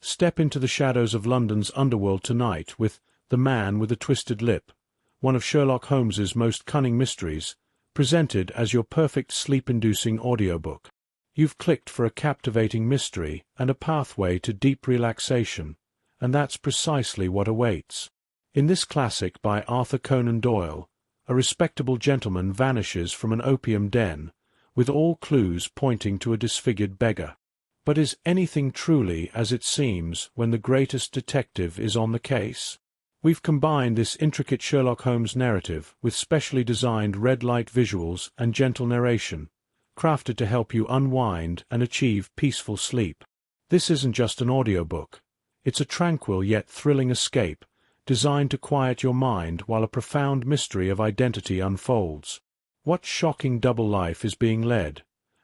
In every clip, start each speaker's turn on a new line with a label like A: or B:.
A: Step into the shadows of London's underworld tonight with The Man with the Twisted Lip, one of Sherlock Holmes's most cunning mysteries, presented as your perfect sleep-inducing audiobook. You've clicked for a captivating mystery and a pathway to deep relaxation, and that's precisely what awaits. In this classic by Arthur Conan Doyle, a respectable gentleman vanishes from an opium den, with all clues pointing to a disfigured beggar. But is anything truly as it seems when the greatest detective is on the case? We've combined this intricate Sherlock Holmes narrative with specially designed red-light visuals and gentle narration, crafted to help you unwind and achieve peaceful sleep. This isn't just an audiobook. It's a tranquil yet thrilling escape, designed to quiet your mind while a profound mystery of identity unfolds. What shocking double life is being led?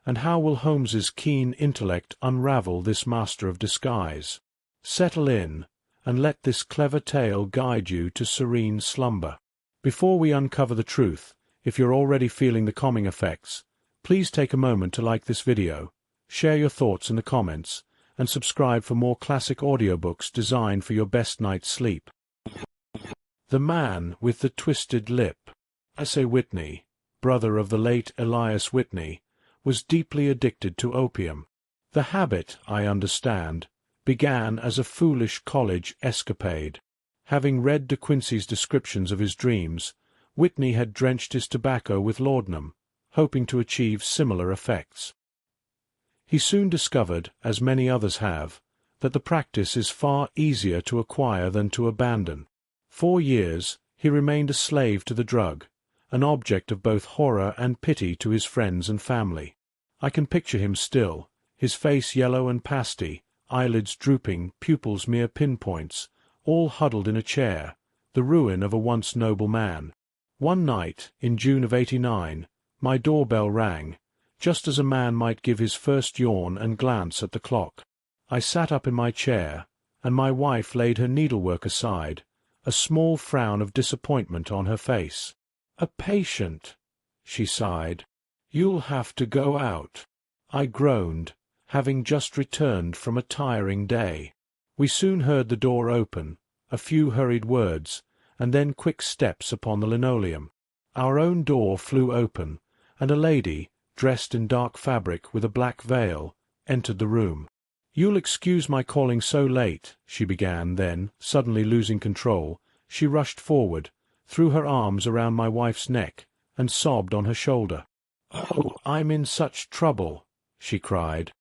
A: And how will Holmes's keen intellect unravel this master of disguise? Settle in, and let this clever tale guide you to serene slumber. Before we uncover the truth, if you're already feeling the calming effects, please take a moment to like this video, share your thoughts in the comments, and subscribe for more classic audiobooks designed for your best night's sleep. The Man with the Twisted Lip. S.A. Whitney, brother of the late Elias Whitney, was deeply addicted to opium. The habit, I understand, began as a foolish college escapade. Having read De Quincey's descriptions of his dreams, Whitney had drenched his tobacco with laudanum, hoping to achieve similar effects. He soon discovered, as many others have, that the practice is far easier to acquire than to abandon. 4 years he remained a slave to the drug, an object of both horror and pity to his friends and family. I can picture him still, his face yellow and pasty, eyelids drooping, pupils mere pinpoints, all huddled in a chair, the ruin of a once noble man. One night, in June of '89, my doorbell rang, just as a man might give his first yawn and glance at the clock. I sat up in my chair, and my wife laid her needlework aside, a small frown of disappointment on her face. "A patient," she sighed. "You'll have to go out." I groaned, having just returned from a tiring day. We soon heard the door open, a few hurried words, and then quick steps upon the linoleum. Our own door flew open, and a lady, dressed in dark fabric with a black veil, entered the room. "You'll excuse my calling so late," she began, then, suddenly losing control, she rushed forward, threw her arms around my wife's neck, and sobbed on her shoulder. "Oh, I'm in such trouble," she cried.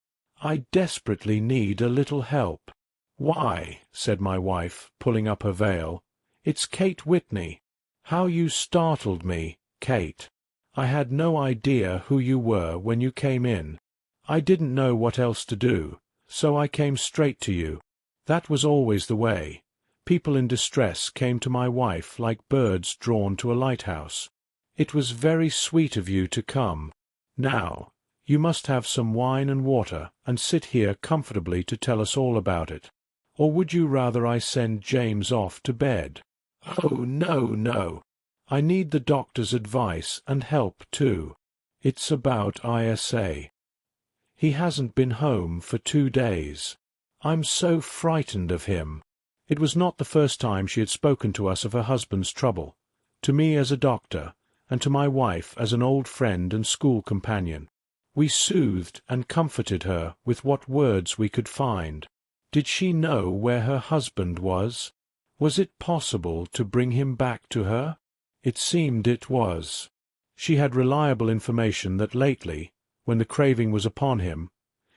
A: "I desperately need a little help." "Why," said my wife, pulling up her veil, "it's Kate Whitney. How you startled me, Kate. I had no idea who you were when you came in. I didn't know what else to do, so I came straight to you. That was always the way. People in distress came to my wife like birds drawn to a lighthouse. It was very sweet of you to come. Now, you must have some wine and water and sit here comfortably to tell us all about it. Or would you rather I send James off to bed?" "Oh, no, no. I need the doctor's advice and help, too. It's about ISA. He hasn't been home for 2 days. I'm so frightened of him." It was not the first time she had spoken to us of her husband's trouble, to me as a doctor, and to my wife as an old friend and school companion. We soothed and comforted her with what words we could find. Did she know where her husband was? Was it possible to bring him back to her? It seemed it was. She had reliable information that lately, when the craving was upon him,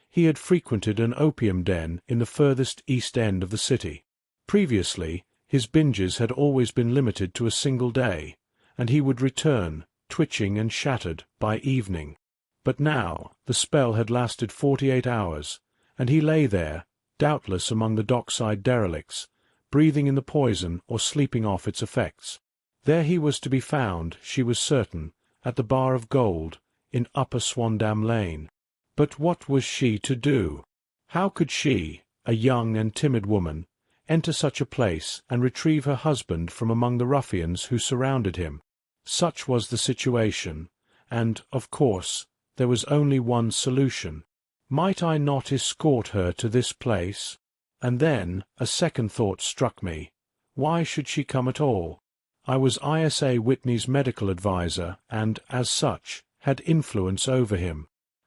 A: he had frequented an opium den in the furthest east end of the city. Previously, his binges had always been limited to a single day, and he would return, twitching and shattered, by evening. But now the spell had lasted 48 hours, and he lay there, doubtless among the dockside derelicts, breathing in the poison or sleeping off its effects. There he was to be found, she was certain, at the Bar of Gold, in Upper Swandam Lane. But what was she to do? How could she, a young and timid woman, enter such a place and retrieve her husband from among the ruffians who surrounded him? Such was the situation, and, of course, there was only one solution. Might I not escort her to this place? And then a second thought struck me. Why should she come at all? I was Isa Whitney's medical adviser and, as such, had influence over him.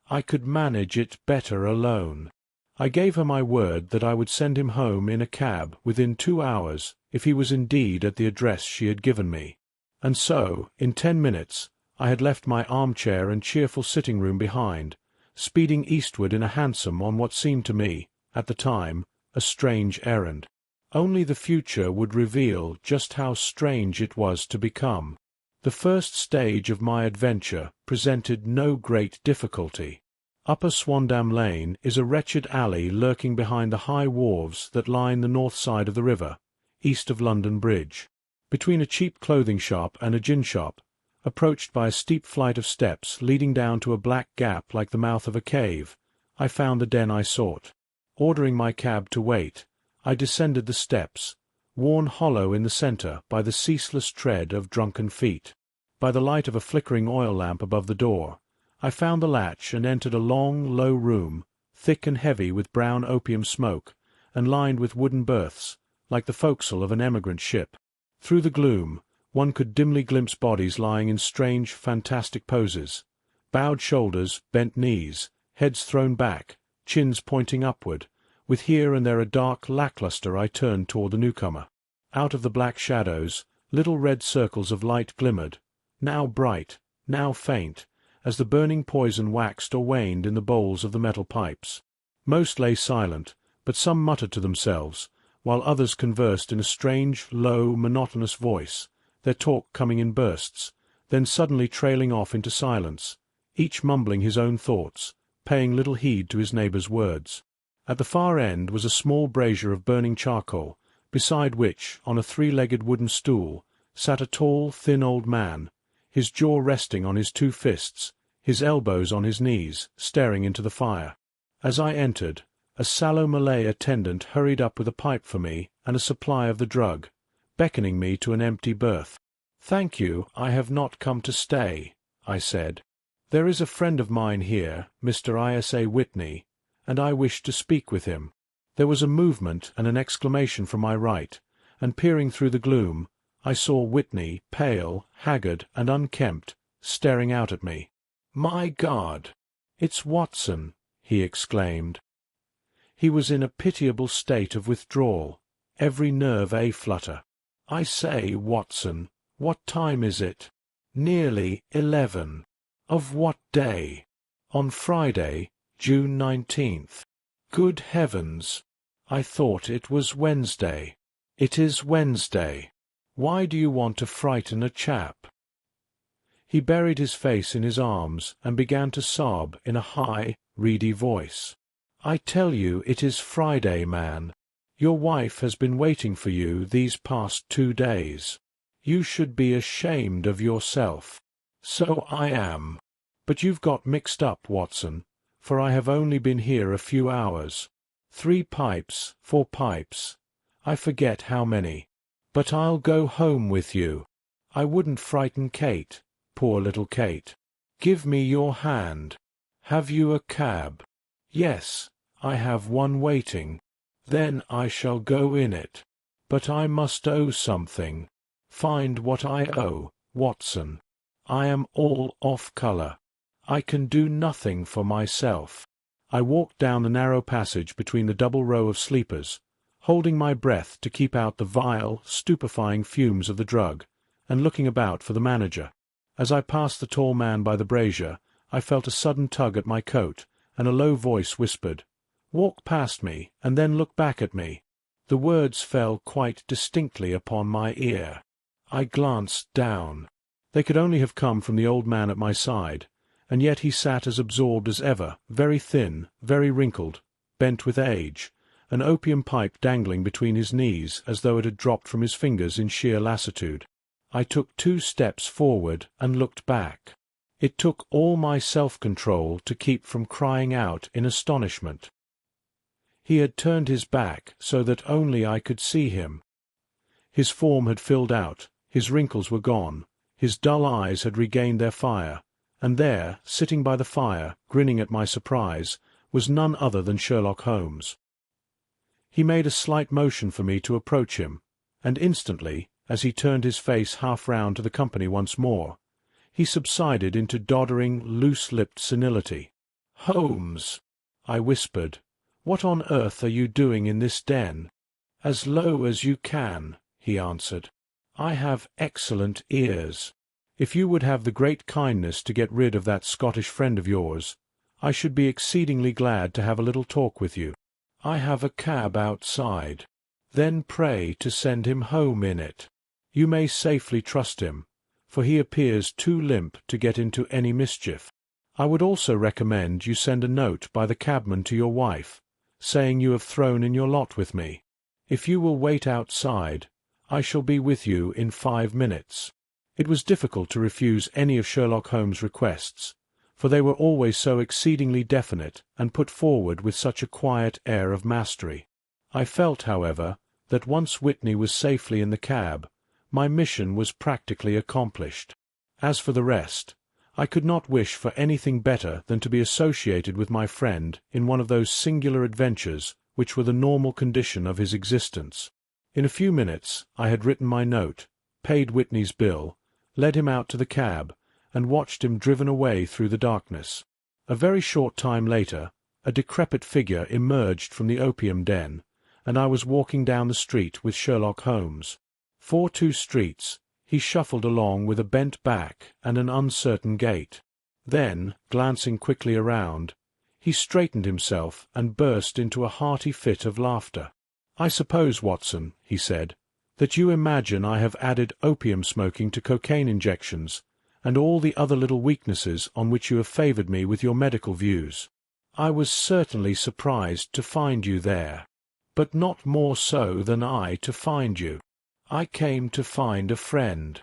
A: I could manage it better alone. I gave her my word that I would send him home in a cab within 2 hours if he was indeed at the address she had given me. And so, in 10 minutes, I had left my armchair and cheerful sitting-room behind, speeding eastward in a hansom on what seemed to me, at the time, a strange errand. Only the future would reveal just how strange it was to become. The first stage of my adventure presented no great difficulty. Upper Swandam Lane is a wretched alley lurking behind the high wharves that line the north side of the river, east of London Bridge. Between a cheap clothing shop and a gin shop, approached by a steep flight of steps leading down to a black gap like the mouth of a cave, I found the den I sought. Ordering my cab to wait, I descended the steps, worn hollow in the centre by the ceaseless tread of drunken feet. By the light of a flickering oil lamp above the door, I found the latch and entered a long, low room, thick and heavy with brown opium smoke, and lined with wooden berths, like the forecastle of an emigrant ship. Through the gloom, one could dimly glimpse bodies lying in strange, fantastic poses, bowed shoulders, bent knees, heads thrown back, chins pointing upward, with here and there a dark lacklustre. I turned toward the newcomer. Out of the black shadows, little red circles of light glimmered, now bright, now faint, as the burning poison waxed or waned in the bowls of the metal pipes. Most lay silent, but some muttered to themselves, while others conversed in a strange, low, monotonous voice, their talk coming in bursts, then suddenly trailing off into silence, each mumbling his own thoughts, paying little heed to his neighbour's words. At the far end was a small brazier of burning charcoal, beside which, on a 3-legged wooden stool, sat a tall, thin old man, his jaw resting on his 2 fists, his elbows on his knees, staring into the fire. As I entered, a sallow Malay attendant hurried up with a pipe for me and a supply of the drug, beckoning me to an empty berth. "Thank you, I have not come to stay," I said. "There is a friend of mine here, Mr. Isa Whitney, and I wish to speak with him." There was a movement and an exclamation from my right, and peering through the gloom, I saw Whitney, pale, haggard, and unkempt, staring out at me. "My God! It's Watson!" he exclaimed. He was in a pitiable state of withdrawal, every nerve a-flutter. "I say, Watson, what time is it?" "Nearly 11. "Of what day?" "On Friday, June 19th. "Good heavens! I thought it was Wednesday." "It is Wednesday. Why do you want to frighten a chap?" He buried his face in his arms and began to sob in a high, reedy voice. "I tell you it is Friday, man. Your wife has been waiting for you these past 2 days. You should be ashamed of yourself." "So I am. But you've got mixed up, Watson, for I have only been here a few hours. 3 pipes, 4 pipes. I forget how many. But I'll go home with you. I wouldn't frighten Kate, poor little Kate. Give me your hand. Have you a cab?" "Yes, I have one waiting." "Then I shall go in it. But I must owe something. Find what I owe, Watson. I am all off colour. I can do nothing for myself." I walked down the narrow passage between the double row of sleepers, holding my breath to keep out the vile, stupefying fumes of the drug, and looking about for the manager. As I passed the tall man by the brazier, I felt a sudden tug at my coat, and a low voice whispered, "Walk past me, and then look back at me." The words fell quite distinctly upon my ear. I glanced down. They could only have come from the old man at my side, and yet he sat as absorbed as ever, very thin, very wrinkled, bent with age, an opium pipe dangling between his knees as though it had dropped from his fingers in sheer lassitude. I took 2 steps forward and looked back. It took all my self-control to keep from crying out in astonishment. He had turned his back so that only I could see him. His form had filled out, his wrinkles were gone, his dull eyes had regained their fire, and there, sitting by the fire, grinning at my surprise, was none other than Sherlock Holmes. He made a slight motion for me to approach him, and instantly, as he turned his face half round to the company once more, he subsided into doddering, loose-lipped senility. "Holmes," I whispered, "what on earth are you doing in this den?" "As low as you can," he answered. "I have excellent ears. If you would have the great kindness to get rid of that Scottish friend of yours, I should be exceedingly glad to have a little talk with you. I have a cab outside. Then pray to send him home in it. You may safely trust him, for he appears too limp to get into any mischief. I would also recommend you send a note by the cabman to your wife, saying you have thrown in your lot with me. If you will wait outside, I shall be with you in 5 minutes." It was difficult to refuse any of Sherlock Holmes' requests, for they were always so exceedingly definite and put forward with such a quiet air of mastery. I felt, however, that once Whitney was safely in the cab, my mission was practically accomplished. As for the rest, I could not wish for anything better than to be associated with my friend in one of those singular adventures which were the normal condition of his existence. In a few minutes I had written my note, paid Whitney's bill, led him out to the cab, and watched him driven away through the darkness. A very short time later, a decrepit figure emerged from the opium den, and I was walking down the street with Sherlock Holmes. For 2 streets he shuffled along with a bent back and an uncertain gait. Then, glancing quickly around, he straightened himself and burst into a hearty fit of laughter. "I suppose, Watson," he said, "that you imagine I have added opium smoking to cocaine injections, and all the other little weaknesses on which you have favoured me with your medical views. I was certainly surprised to find you there, but not more so than I to find you. I came to find a friend,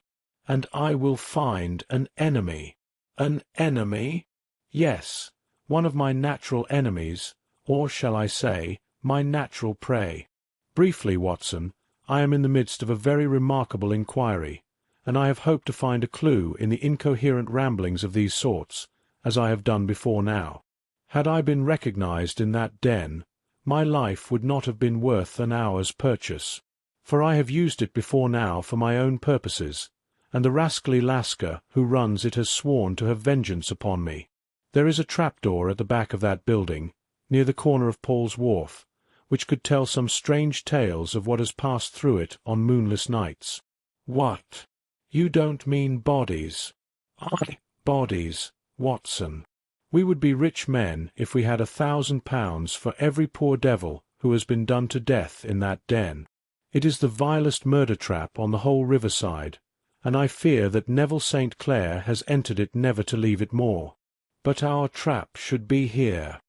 A: and I will find an enemy." "An enemy?" "Yes, one of my natural enemies, or shall I say, my natural prey. Briefly, Watson, I am in the midst of a very remarkable inquiry, and I have hoped to find a clue in the incoherent ramblings of these sorts, as I have done before now. Had I been recognized in that den, my life would not have been worth an hour's purchase, for I have used it before now for my own purposes, and the rascally Lascar who runs it has sworn to have vengeance upon me. There is a trapdoor at the back of that building, near the corner of Paul's Wharf, which could tell some strange tales of what has passed through it on moonless nights." "What? You don't mean bodies?" "Bodies, Watson. We would be rich men if we had £1,000 for every poor devil who has been done to death in that den. It is the vilest murder trap on the whole riverside, and I fear that Neville St. Clair has entered it never to leave it more. But our trap should be here."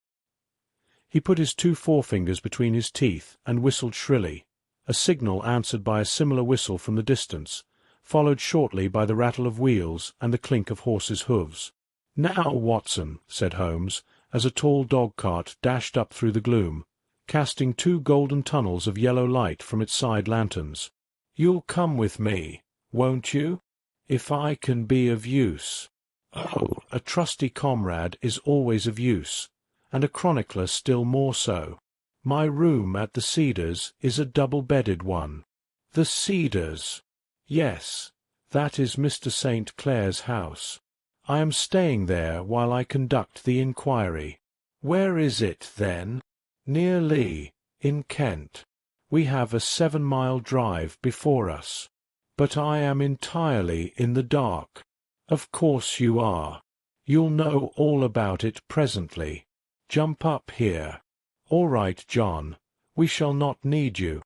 A: He put his 2 forefingers between his teeth and whistled shrilly, a signal answered by a similar whistle from the distance, followed shortly by the rattle of wheels and the clink of horses' hoofs. "Now, Watson," said Holmes, as a tall dog-cart dashed up through the gloom, casting 2 golden tunnels of yellow light from its side lanterns. "You'll come with me, won't you? If I can be of use." "Oh, a trusty comrade is always of use, and a chronicler still more so. My room at the Cedars is a double-bedded one." "The Cedars?" "Yes, that is Mr. St. Clair's house. I am staying there while I conduct the inquiry." "Where is it, then?" "Near Lee, in Kent. We have a 7-mile drive before us. But I am entirely in the dark." "Of course you are. You'll know all about it presently. Jump up here." "All right, John. We shall not need you.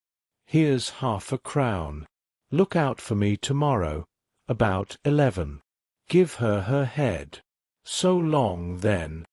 A: Here's £0.50. Look out for me tomorrow, about 11. Give her her head. So long, then."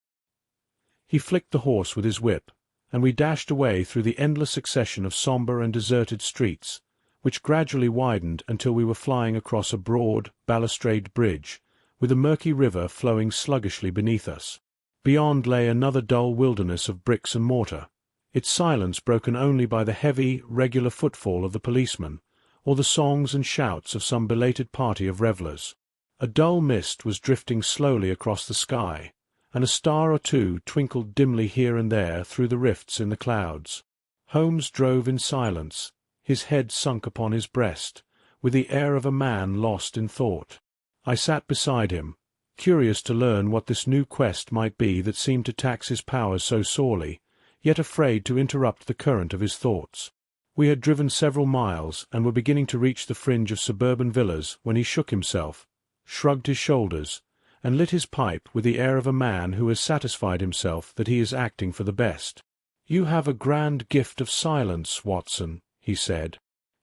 A: He flicked the horse with his whip, and we dashed away through the endless succession of sombre and deserted streets, which gradually widened until we were flying across a broad, balustrade bridge, with a murky river flowing sluggishly beneath us. Beyond lay another dull wilderness of bricks and mortar, its silence broken only by the heavy, regular footfall of the policeman, or the songs and shouts of some belated party of revellers. A dull mist was drifting slowly across the sky, and a star or two twinkled dimly here and there through the rifts in the clouds. Holmes drove in silence, his head sunk upon his breast, with the air of a man lost in thought. I sat beside him, curious to learn what this new quest might be that seemed to tax his powers so sorely, yet afraid to interrupt the current of his thoughts. We had driven several miles, and were beginning to reach the fringe of suburban villas when he shook himself, shrugged his shoulders, and lit his pipe with the air of a man who has satisfied himself that he is acting for the best. "You have a grand gift of silence, Watson," he said.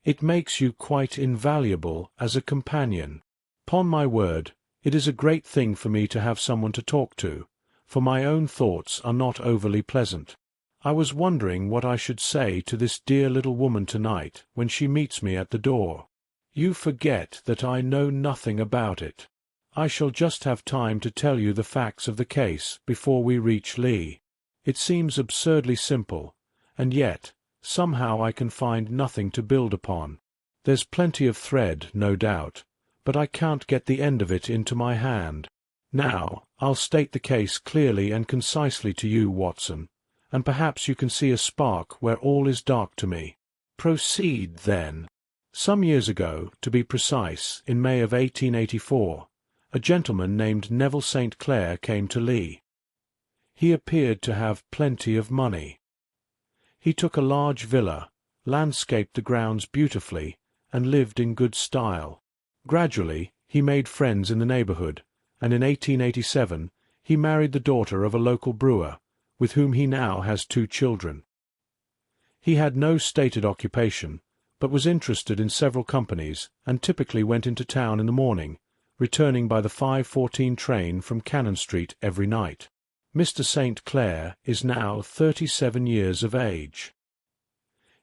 A: "It makes you quite invaluable as a companion. 'Pon my word, it is a great thing for me to have someone to talk to, for my own thoughts are not overly pleasant. I was wondering what I should say to this dear little woman tonight when she meets me at the door. You forget that I know nothing about it. I shall just have time to tell you the facts of the case before we reach Lee. It seems absurdly simple, and yet, somehow I can find nothing to build upon. There's plenty of thread, no doubt, but I can't get the end of it into my hand. Now, I'll state the case clearly and concisely to you, Watson, and perhaps you can see a spark where all is dark to me. Proceed, then. Some years ago, to be precise, in May of 1884, a gentleman named Neville St. Clair came to Lee. He appeared to have plenty of money. He took a large villa, landscaped the grounds beautifully, and lived in good style. Gradually, he made friends in the neighborhood, and in 1887 he married the daughter of a local brewer, with whom he now has 2 children. He had no stated occupation, but was interested in several companies, and typically went into town in the morning, returning by the 5:14 train from Cannon Street every night. Mr. St. Clair is now 37 years of age.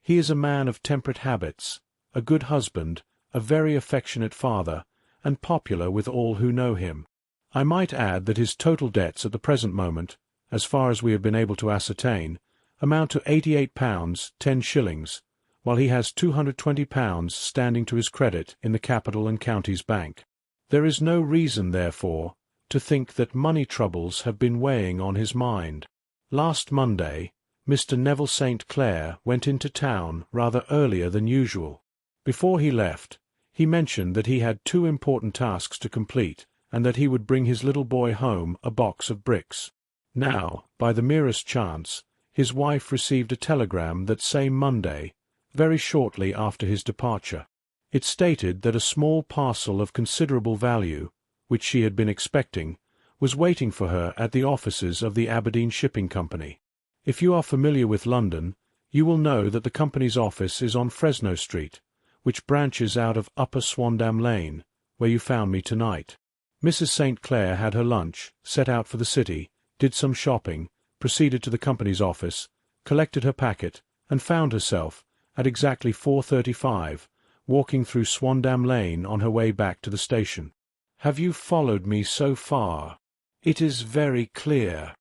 A: He is a man of temperate habits, a good husband, a very affectionate father, and popular with all who know him. I might add that his total debts at the present moment, as far as we have been able to ascertain, amount to £88 10s, while he has £220 standing to his credit in the Capital and Counties Bank. There is no reason, therefore, to think that money troubles have been weighing on his mind. Last Monday, Mr. Neville St. Clair went into town rather earlier than usual. Before he left, he mentioned that he had 2 important tasks to complete, and that he would bring his little boy home a box of bricks. Now, by the merest chance, his wife received a telegram that same Monday, very shortly after his departure. It stated that a small parcel of considerable value, which she had been expecting, was waiting for her at the offices of the Aberdeen Shipping Company. If you are familiar with London, you will know that the company's office is on Fresno Street, which branches out of Upper Swandam Lane, where you found me tonight. Mrs. St. Clair had her lunch, set out for the city, did some shopping, proceeded to the company's office, collected her packet, and found herself, at exactly 4:35, walking through Swandam Lane on her way back to the station. Have you followed me so far? It is very clear.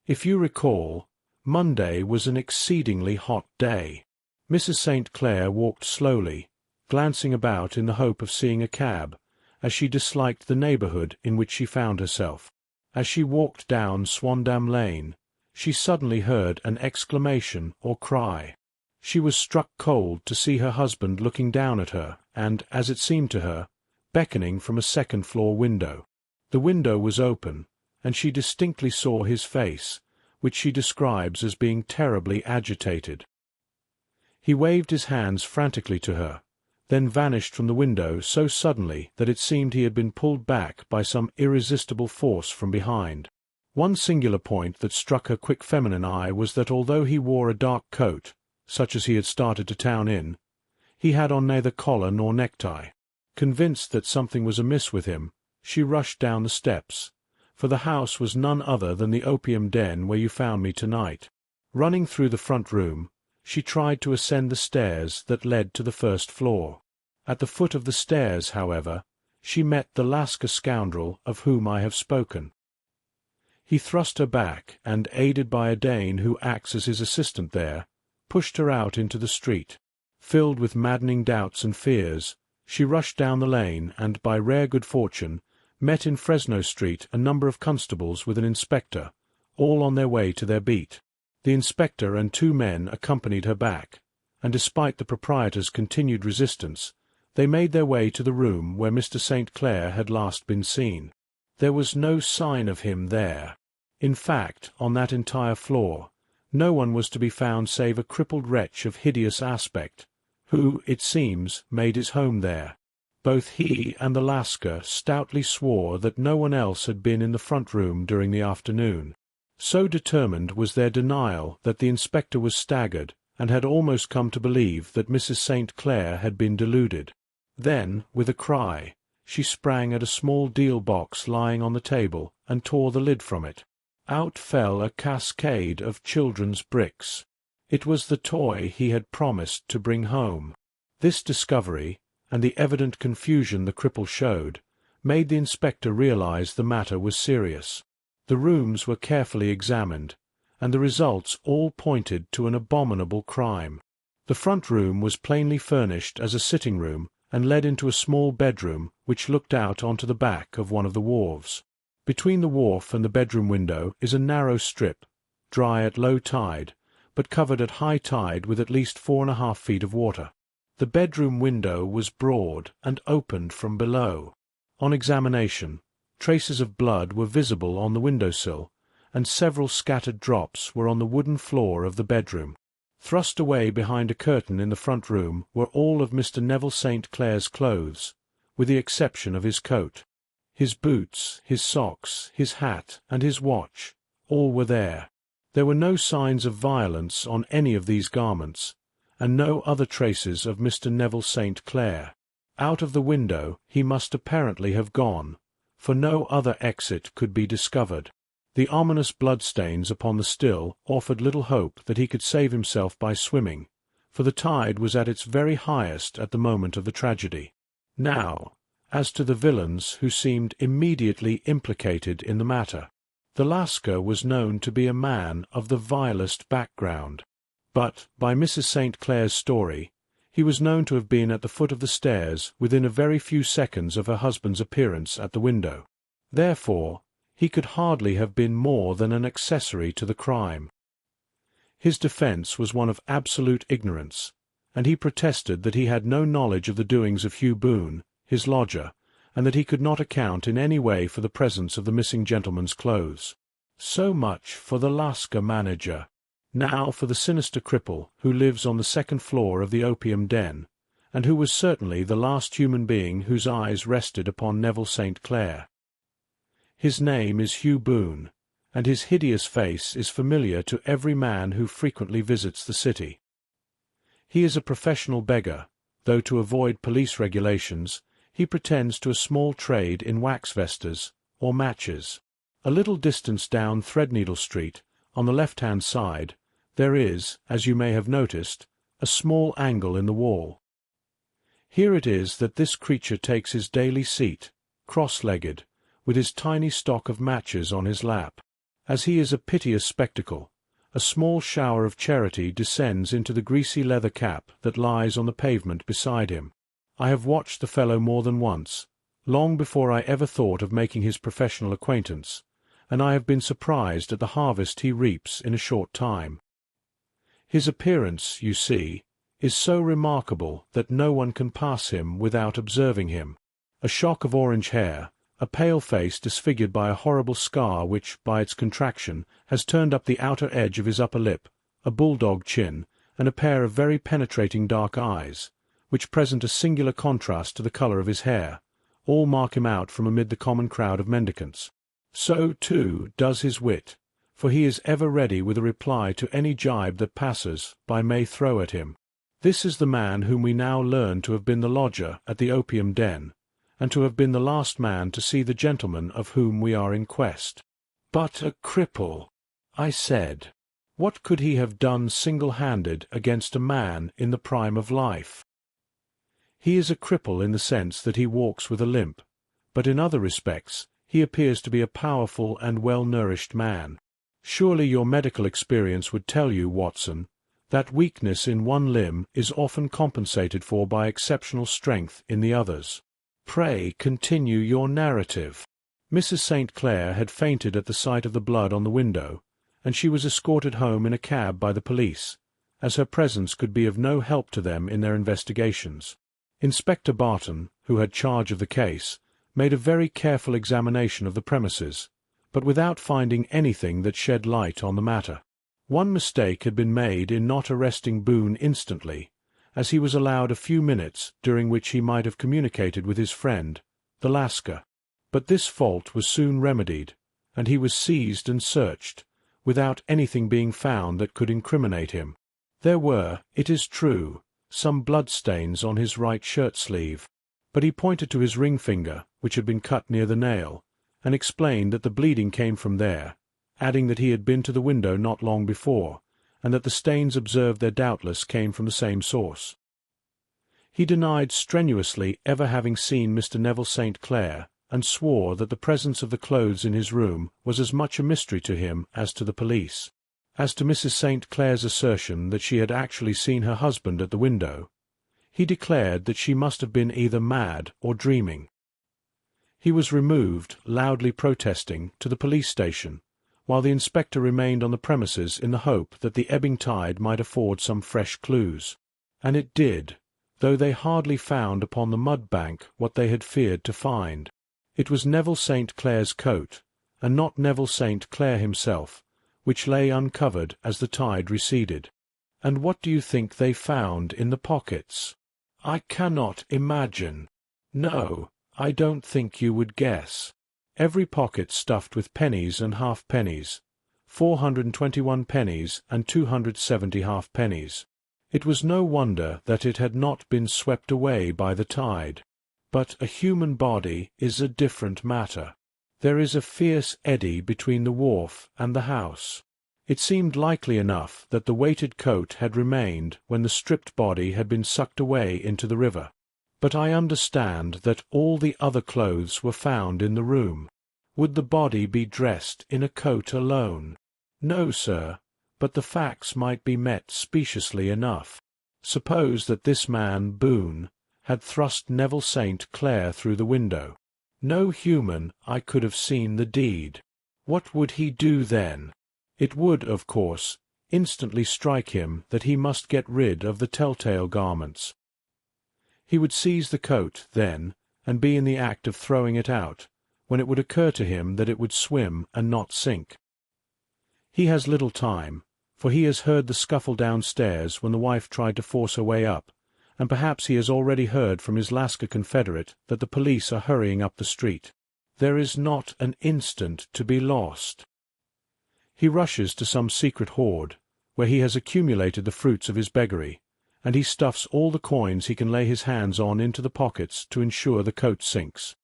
A: If you recall, Monday was an exceedingly hot day. Mrs. St. Clair walked slowly, glancing about in the hope of seeing a cab, as she disliked the neighborhood in which she found herself. As she walked down Swandam Lane, she suddenly heard an exclamation or cry. She was struck cold to see her husband looking down at her and, as it seemed to her, beckoning from a second-floor window. The window was open, and she distinctly saw his face, which she describes as being terribly agitated. He waved his hands frantically to her, then vanished from the window so suddenly that it seemed he had been pulled back by some irresistible force from behind. One singular point that struck her quick feminine eye was that although he wore a dark coat, such as he had started to town in, he had on neither collar nor necktie. Convinced that something was amiss with him, she rushed down the steps, for the house was none other than the opium den where you found me tonight. Running through the front room, she tried to ascend the stairs that led to the first floor. At the foot of the stairs, however, she met the Lascar scoundrel of whom I have spoken. He thrust her back, and, aided by a Dane who acts as his assistant there, pushed her out into the street. Filled with maddening doubts and fears, she rushed down the lane and, by rare good fortune, met in Fresno Street a number of constables with an inspector, all on their way to their beat. The inspector and 2 men accompanied her back, and despite the proprietor's continued resistance, they made their way to the room where Mr. St. Clair had last been seen. There was no sign of him there. In fact, on that entire floor, no one was to be found save a crippled wretch of hideous aspect, who, it seems, made his home there. Both he and the Lascar stoutly swore that no one else had been in the front room during the afternoon. So determined was their denial that the inspector was staggered, and had almost come to believe that Mrs. St. Clair had been deluded. Then, with a cry, she sprang at a small deal box lying on the table and tore the lid from it. Out fell a cascade of children's bricks. It was the toy he had promised to bring home. This discovery, and the evident confusion the cripple showed, made the inspector realize the matter was serious. The rooms were carefully examined, and the results all pointed to an abominable crime. The front room was plainly furnished as a sitting room and led into a small bedroom which looked out onto the back of one of the wharves. Between the wharf and the bedroom window is a narrow strip, dry at low tide, but covered at high tide with at least 4½ feet of water. The bedroom window was broad and opened from below. On examination, traces of blood were visible on the window-sill, and several scattered drops were on the wooden floor of the bedroom. Thrust away behind a curtain in the front room were all of Mr. Neville St. Clair's clothes, with the exception of his coat. His boots, his socks, his hat, and his watch, all were there. There were no signs of violence on any of these garments, and no other traces of Mr. Neville St. Clair. Out of the window he must apparently have gone, for no other exit could be discovered. The ominous bloodstains upon the still offered little hope that he could save himself by swimming, for the tide was at its very highest at the moment of the tragedy. Now, as to the villains who seemed immediately implicated in the matter. The Lascar was known to be a man of the vilest background, but, by Mrs. St. Clair's story, he was known to have been at the foot of the stairs within a very few seconds of her husband's appearance at the window. Therefore, he could hardly have been more than an accessory to the crime. His defence was one of absolute ignorance, and he protested that he had no knowledge of the doings of Hugh Boone, his lodger, and that he could not account in any way for the presence of the missing gentleman's clothes. So much for the Lascar manager. Now for the sinister cripple who lives on the 2nd floor of the opium den, and who was certainly the last human being whose eyes rested upon Neville St. Clair. His name is Hugh Boone, and his hideous face is familiar to every man who frequently visits the city. He is a professional beggar, though to avoid police regulations, he pretends to a small trade in wax vestas, or matches. A little distance down Threadneedle Street, on the left-hand side, there is, as you may have noticed, a small angle in the wall. Here it is that this creature takes his daily seat, cross-legged, with his tiny stock of matches on his lap. As he is a piteous spectacle, a small shower of charity descends into the greasy leather cap that lies on the pavement beside him. I have watched the fellow more than once, long before I ever thought of making his professional acquaintance, and I have been surprised at the harvest he reaps in a short time. His appearance, you see, is so remarkable that no one can pass him without observing him. A shock of orange hair, a pale face disfigured by a horrible scar which, by its contraction, has turned up the outer edge of his upper lip, a bulldog chin, and a pair of very penetrating dark eyes, which present a singular contrast to the colour of his hair, all mark him out from amid the common crowd of mendicants. So, too, does his wit, for he is ever ready with a reply to any jibe that passers-by may throw at him. This is the man whom we now learn to have been the lodger at the opium den, and to have been the last man to see the gentleman of whom we are in quest. But a cripple, I said. What could he have done single-handed against a man in the prime of life? He is a cripple in the sense that he walks with a limp, but in other respects he appears to be a powerful and well-nourished man. Surely your medical experience would tell you, Watson, that weakness in one limb is often compensated for by exceptional strength in the others. Pray continue your narrative. Mrs. St. Clair had fainted at the sight of the blood on the window, and she was escorted home in a cab by the police, as her presence could be of no help to them in their investigations. Inspector Barton, who had charge of the case, made a very careful examination of the premises, but without finding anything that shed light on the matter. One mistake had been made in not arresting Boone instantly, as he was allowed a few minutes during which he might have communicated with his friend, the Lascar. But this fault was soon remedied, and he was seized and searched, without anything being found that could incriminate him. There were, it is true, some blood-stains on his right shirt-sleeve, but he pointed to his ring finger, which had been cut near the nail, and explained that the bleeding came from there, adding that he had been to the window not long before, and that the stains observed there doubtless came from the same source. He denied strenuously ever having seen Mr. Neville St. Clair, and swore that the presence of the clothes in his room was as much a mystery to him as to the police. As to Mrs. St. Clair's assertion that she had actually seen her husband at the window, he declared that she must have been either mad or dreaming. He was removed, loudly protesting, to the police station, while the inspector remained on the premises in the hope that the ebbing tide might afford some fresh clues. And it did, though they hardly found upon the mud bank what they had feared to find. It was Neville St. Clair's coat, and not Neville St. Clair himself, which lay uncovered as the tide receded. And what do you think they found in the pockets? I cannot imagine. No, I don't think you would guess. Every pocket stuffed with pennies and halfpennies, 421 pennies and 270 halfpennies. It was no wonder that it had not been swept away by the tide. But a human body is a different matter. There is a fierce eddy between the wharf and the house. It seemed likely enough that the weighted coat had remained when the stripped body had been sucked away into the river. But I understand that all the other clothes were found in the room. Would the body be dressed in a coat alone? No, sir, but the facts might be met speciously enough. Suppose that this man, Boone, had thrust Neville St. Clair through the window. No human eye could have seen the deed. What would he do then? It would, of course, instantly strike him that he must get rid of the telltale garments. He would seize the coat, then, and be in the act of throwing it out, when it would occur to him that it would swim and not sink. He has little time, for he has heard the scuffle downstairs when the wife tried to force her way up, and perhaps he has already heard from his Lascar confederate that the police are hurrying up the street. There is not an instant to be lost. He rushes to some secret hoard, where he has accumulated the fruits of his beggary, and he stuffs all the coins he can lay his hands on into the pockets to ensure the coat sinks.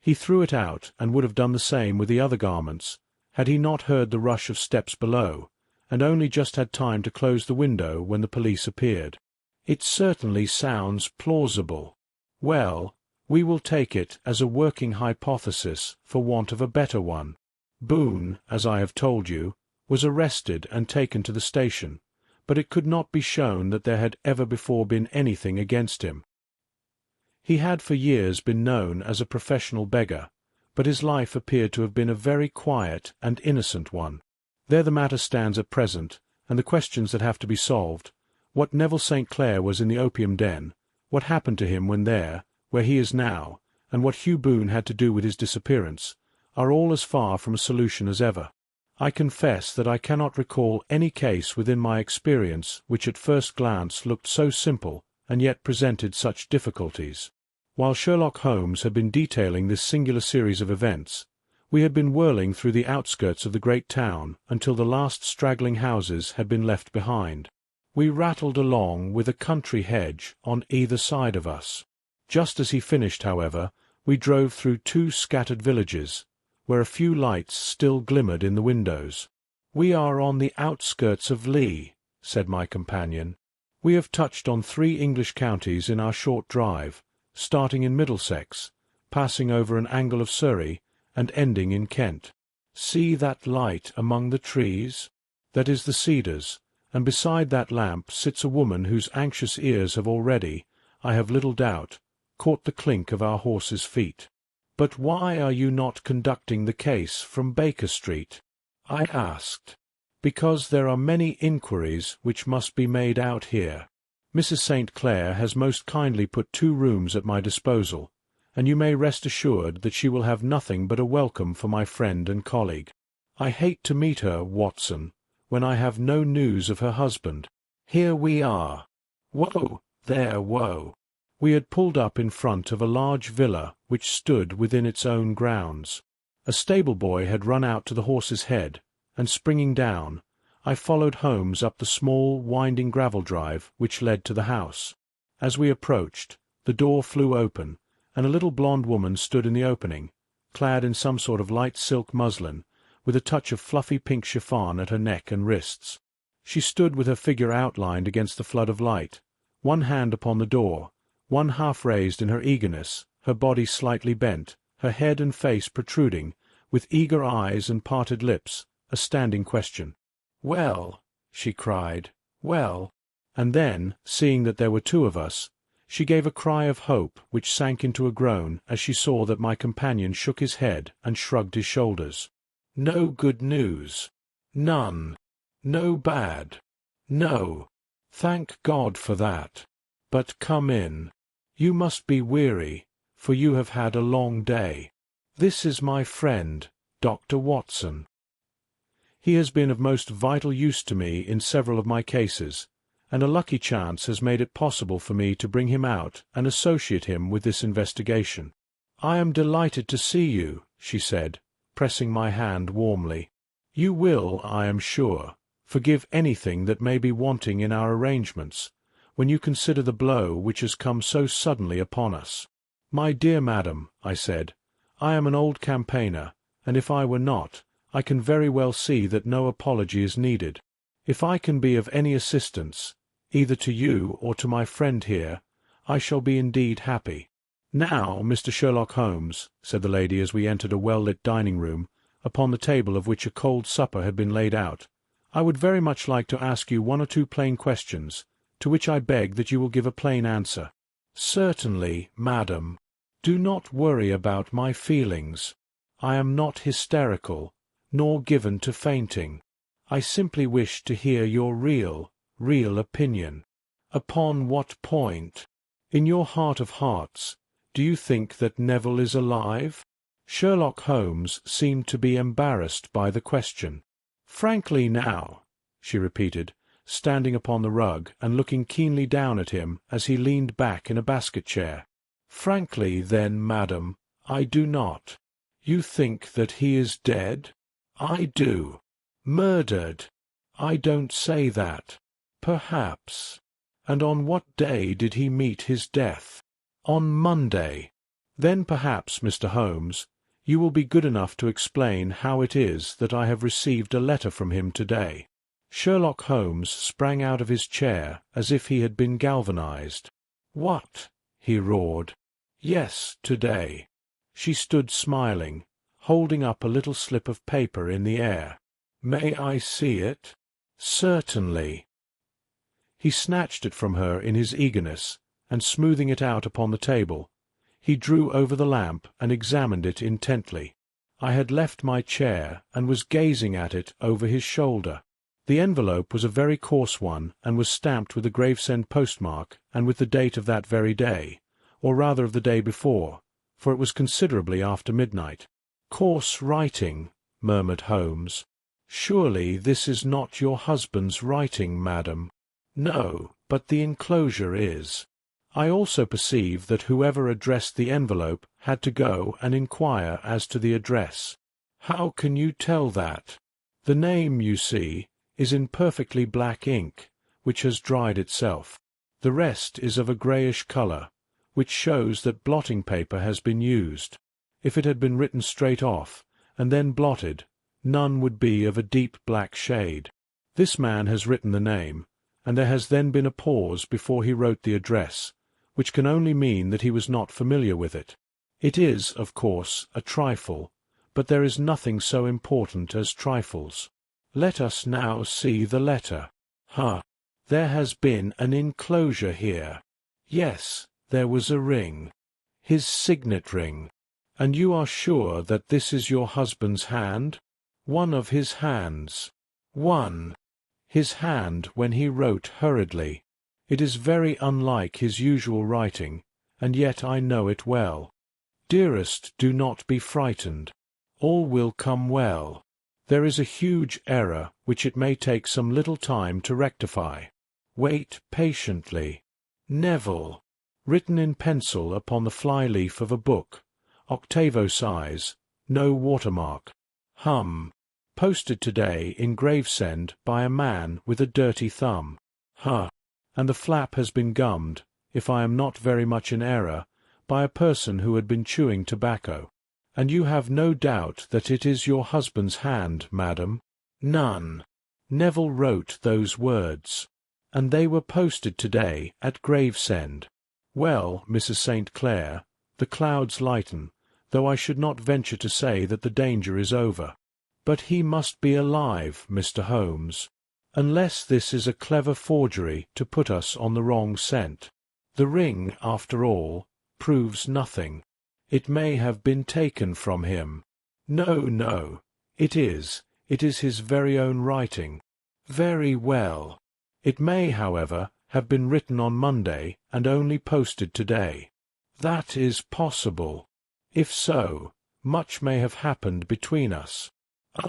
A: He threw it out, and would have done the same with the other garments, had he not heard the rush of steps below, and only just had time to close the window when the police appeared. It certainly sounds plausible. Well, we will take it as a working hypothesis for want of a better one. Boone, as I have told you, was arrested and taken to the station, but it could not be shown that there had ever before been anything against him. He had for years been known as a professional beggar, but his life appeared to have been a very quiet and innocent one. There the matter stands at present, and the questions that have to be solved, what Neville St. Clair was in the opium den, what happened to him when there, where he is now, and what Hugh Boone had to do with his disappearance, are all as far from a solution as ever. I confess that I cannot recall any case within my experience which at first glance looked so simple and yet presented such difficulties. While Sherlock Holmes had been detailing this singular series of events, we had been whirling through the outskirts of the great town until the last straggling houses had been left behind. We rattled along with a country hedge on either side of us. Just as he finished, however, we drove through 2 scattered villages, where a few lights still glimmered in the windows. "We are on the outskirts of Lee," said my companion. "We have touched on 3 English counties in our short drive, starting in Middlesex, passing over an angle of Surrey, and ending in Kent. See that light among the trees? That is the cedars, and beside that lamp sits a woman whose anxious ears have already, I have little doubt, caught the clink of our horses' feet. But why are you not conducting the case from Baker Street?" I asked. "Because there are many inquiries which must be made out here. Mrs. St. Clair has most kindly put 2 rooms at my disposal, and you may rest assured that she will have nothing but a welcome for my friend and colleague. I hate to meet her, Watson, when I have no news of her husband. Here we are. Whoa, there, whoa." We had pulled up in front of a large villa which stood within its own grounds. A stable-boy had run out to the horse's head, and springing down, I followed Holmes up the small, winding gravel drive which led to the house. As we approached, the door flew open, and a little blonde woman stood in the opening, clad in some sort of light silk muslin, with a touch of fluffy pink chiffon at her neck and wrists. She stood with her figure outlined against the flood of light, one hand upon the door, one half raised in her eagerness, her body slightly bent, her head and face protruding, with eager eyes and parted lips, a standing question. "Well," she cried, "well," and then, seeing that there were 2 of us, she gave a cry of hope which sank into a groan as she saw that my companion shook his head and shrugged his shoulders. "No good news. None. No bad. No. Thank God for that. But come in. You must be weary, for you have had a long day. This is my friend, Dr. Watson. He has been of most vital use to me in several of my cases, and a lucky chance has made it possible for me to bring him out and associate him with this investigation." "I am delighted to see you," she said, pressing my hand warmly. "You will, I am sure, forgive anything that may be wanting in our arrangements, when you consider the blow which has come so suddenly upon us." "My dear madam," I said, "I am an old campaigner, and if I were not, I can very well see that no apology is needed. If I can be of any assistance, either to you or to my friend here, I shall be indeed happy." "Now, Mr. Sherlock Holmes," said the lady as we entered a well-lit dining-room, upon the table of which a cold supper had been laid out, "I would very much like to ask you 1 or 2 plain questions, to which I beg that you will give a plain answer." "Certainly, madam. Do not worry about my feelings. I am not hysterical, nor given to fainting. I simply wish to hear your real opinion." "Upon what point? In your heart of hearts, do you think that Neville is alive?" Sherlock Holmes seemed to be embarrassed by the question. "Frankly now," she repeated, standing upon the rug and looking keenly down at him as he leaned back in a basket-chair. "Frankly, then, madam, I do not. You think that he is dead?" "I do." "Murdered?" "I don't say that." "Perhaps. And on what day did he meet his death?" "On Monday." "Then perhaps, Mr. Holmes, you will be good enough to explain how it is that I have received a letter from him today." Sherlock Holmes sprang out of his chair as if he had been galvanized. "What?" he roared. "Yes, today." She stood smiling, holding up a little slip of paper in the air. "May I see it?" "Certainly." He snatched it from her in his eagerness, and smoothing it out upon the table, he drew over the lamp and examined it intently. I had left my chair and was gazing at it over his shoulder. The envelope was a very coarse one, and was stamped with the Gravesend postmark and with the date of that very day, or rather of the day before, for it was considerably after midnight. "Coarse writing," murmured Holmes. "Surely this is not your husband's writing, madam?" "No, but the enclosure is." I also perceive that whoever addressed the envelope had to go and inquire as to the address. "How can you tell that?" "The name, you see, is in perfectly black ink, which has dried itself. The rest is of a greyish colour, which shows that blotting paper has been used. If it had been written straight off, and then blotted, none would be of a deep black shade. This man has written the name, and there has then been a pause before he wrote the address, which can only mean that he was not familiar with it. It is, of course, a trifle, but there is nothing so important as trifles. Let us now see the letter. There has been an enclosure here. Yes, there was a ring. His signet ring. And you are sure that this is your husband's hand?" One of his hands. One. His hand when he wrote hurriedly. It is very unlike his usual writing, and yet I know it well. Dearest, do not be frightened. All will come well. There is a huge error which it may take some little time to rectify. Wait patiently. Neville. Written in pencil upon the fly-leaf of a book, octavo size, no watermark. Posted today in Gravesend by a man with a dirty thumb. And the flap has been gummed, if I am not very much in error, by a person who had been chewing tobacco. And you have no doubt that it is your husband's hand, madam? None. Neville wrote those words. And they were posted today at Gravesend. Well, Mrs. St. Clair, the clouds lighten, though I should not venture to say that the danger is over. But he must be alive, Mr. Holmes, unless this is a clever forgery to put us on the wrong scent. The ring, after all, proves nothing. It may have been taken from him. No, it is his very own writing. Very well. It may, however, have been written on Monday and only posted today. That is possible. If so, much may have happened between us.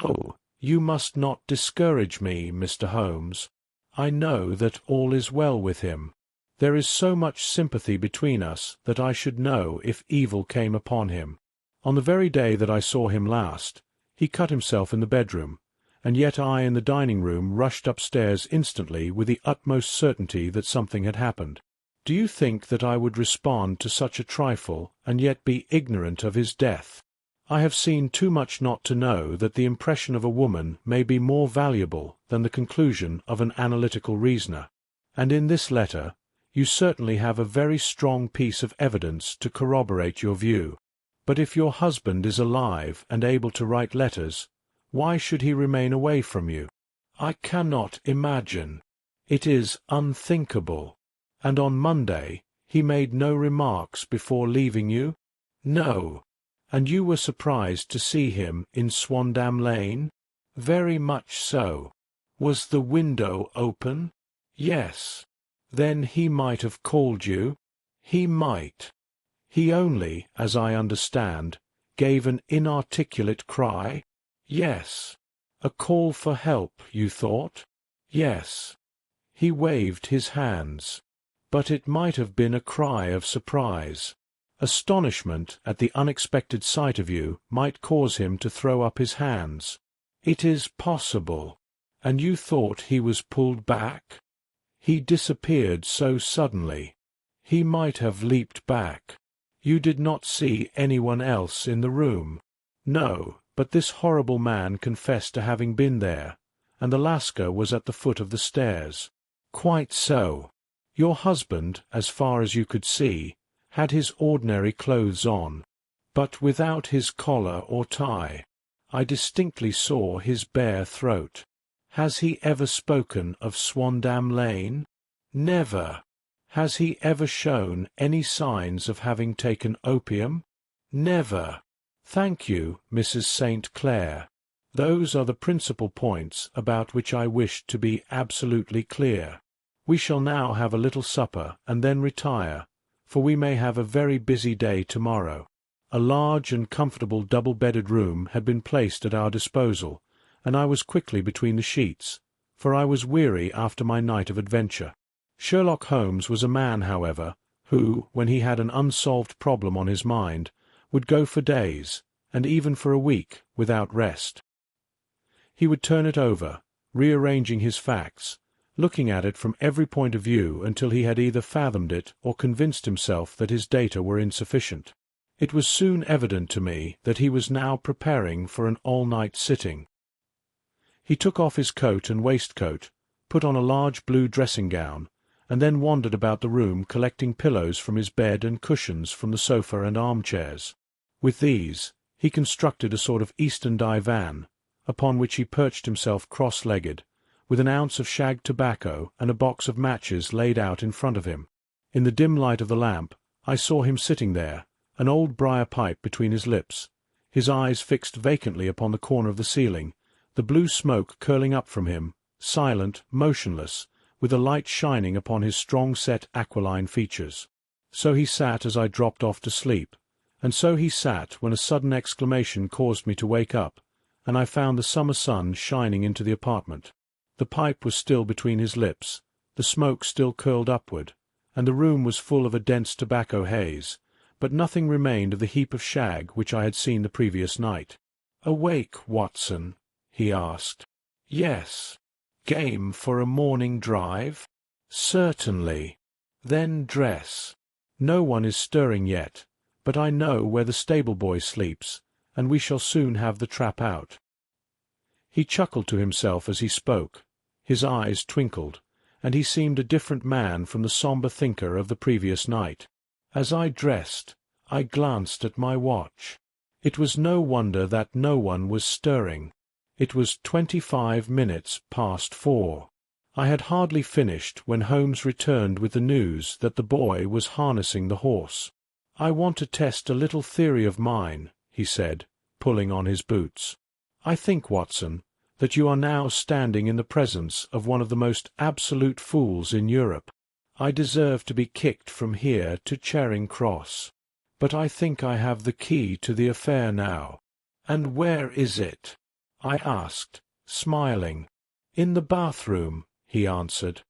A: Oh, you must not discourage me, Mr. Holmes. I know that all is well with him. There is so much sympathy between us that I should know if evil came upon him. On the very day that I saw him last, he cut himself in the bedroom, and yet I in the dining-room rushed upstairs instantly with the utmost certainty that something had happened. Do you think that I would respond to such a trifle and yet be ignorant of his death? I have seen too much not to know that the impression of a woman may be more valuable than the conclusion of an analytical reasoner. And in this letter you certainly have a very strong piece of evidence to corroborate your view. But if your husband is alive and able to write letters, why should he remain away from you? I cannot imagine. It is unthinkable. And on Monday he made no remarks before leaving you? No. And you were surprised to see him in Swandam Lane? Very much so. Was the window open? Yes. Then he might have called you? He might. He only, as I understand, gave an inarticulate cry? Yes. A call for help, you thought? Yes. He waved his hands. But it might have been a cry of surprise. Astonishment at the unexpected sight of you might cause him to throw up his hands. It is possible. And you thought he was pulled back? He disappeared so suddenly. He might have leaped back. You did not see anyone else in the room? No, but this horrible man confessed to having been there, and the Lascar was at the foot of the stairs. Quite so. Your husband, as far as you could see, had his ordinary clothes on, but without his collar or tie. I distinctly saw his bare throat. Has he ever spoken of Swandam Lane? Never. Has he ever shown any signs of having taken opium? Never. Thank you, Mrs. St. Clair. Those are the principal points about which I wished to be absolutely clear. We shall now have a little supper and then retire, for we may have a very busy day tomorrow. A large and comfortable double-bedded room had been placed at our disposal, and I was quickly between the sheets, for I was weary after my night of adventure. Sherlock Holmes was a man, however, who, when he had an unsolved problem on his mind, would go for days, and even for a week, without rest. He would turn it over, rearranging his facts, looking at it from every point of view until he had either fathomed it or convinced himself that his data were insufficient. It was soon evident to me that he was now preparing for an all-night sitting. He took off his coat and waistcoat, put on a large blue dressing-gown, and then wandered about the room collecting pillows from his bed and cushions from the sofa and armchairs. With these he constructed a sort of Eastern divan, upon which he perched himself cross-legged, with an ounce of shag tobacco and a box of matches laid out in front of him. In the dim light of the lamp I saw him sitting there, an old briar pipe between his lips, his eyes fixed vacantly upon the corner of the ceiling, the blue smoke curling up from him, silent, motionless, with a light shining upon his strong-set aquiline features. So he sat as I dropped off to sleep, and so he sat when a sudden exclamation caused me to wake up, and I found the summer sun shining into the apartment. The pipe was still between his lips, the smoke still curled upward, and the room was full of a dense tobacco haze, but nothing remained of the heap of shag which I had seen the previous night. "Awake, Watson?" he asked. "Yes." "Game for a morning drive?" "Certainly." "Then dress. No one is stirring yet, but I know where the stable-boy sleeps, and we shall soon have the trap out." He chuckled to himself as he spoke. His eyes twinkled, and he seemed a different man from the sombre thinker of the previous night. As I dressed, I glanced at my watch. It was no wonder that no one was stirring. It was 25 minutes past 4. I had hardly finished when Holmes returned with the news that the boy was harnessing the horse. "I want to test a little theory of mine," he said, pulling on his boots. "I think, Watson, that you are now standing in the presence of one of the most absolute fools in Europe. I deserve to be kicked from here to Charing Cross. But I think I have the key to the affair now." "And where is it?" I asked, smiling. "In the bathroom," he answered.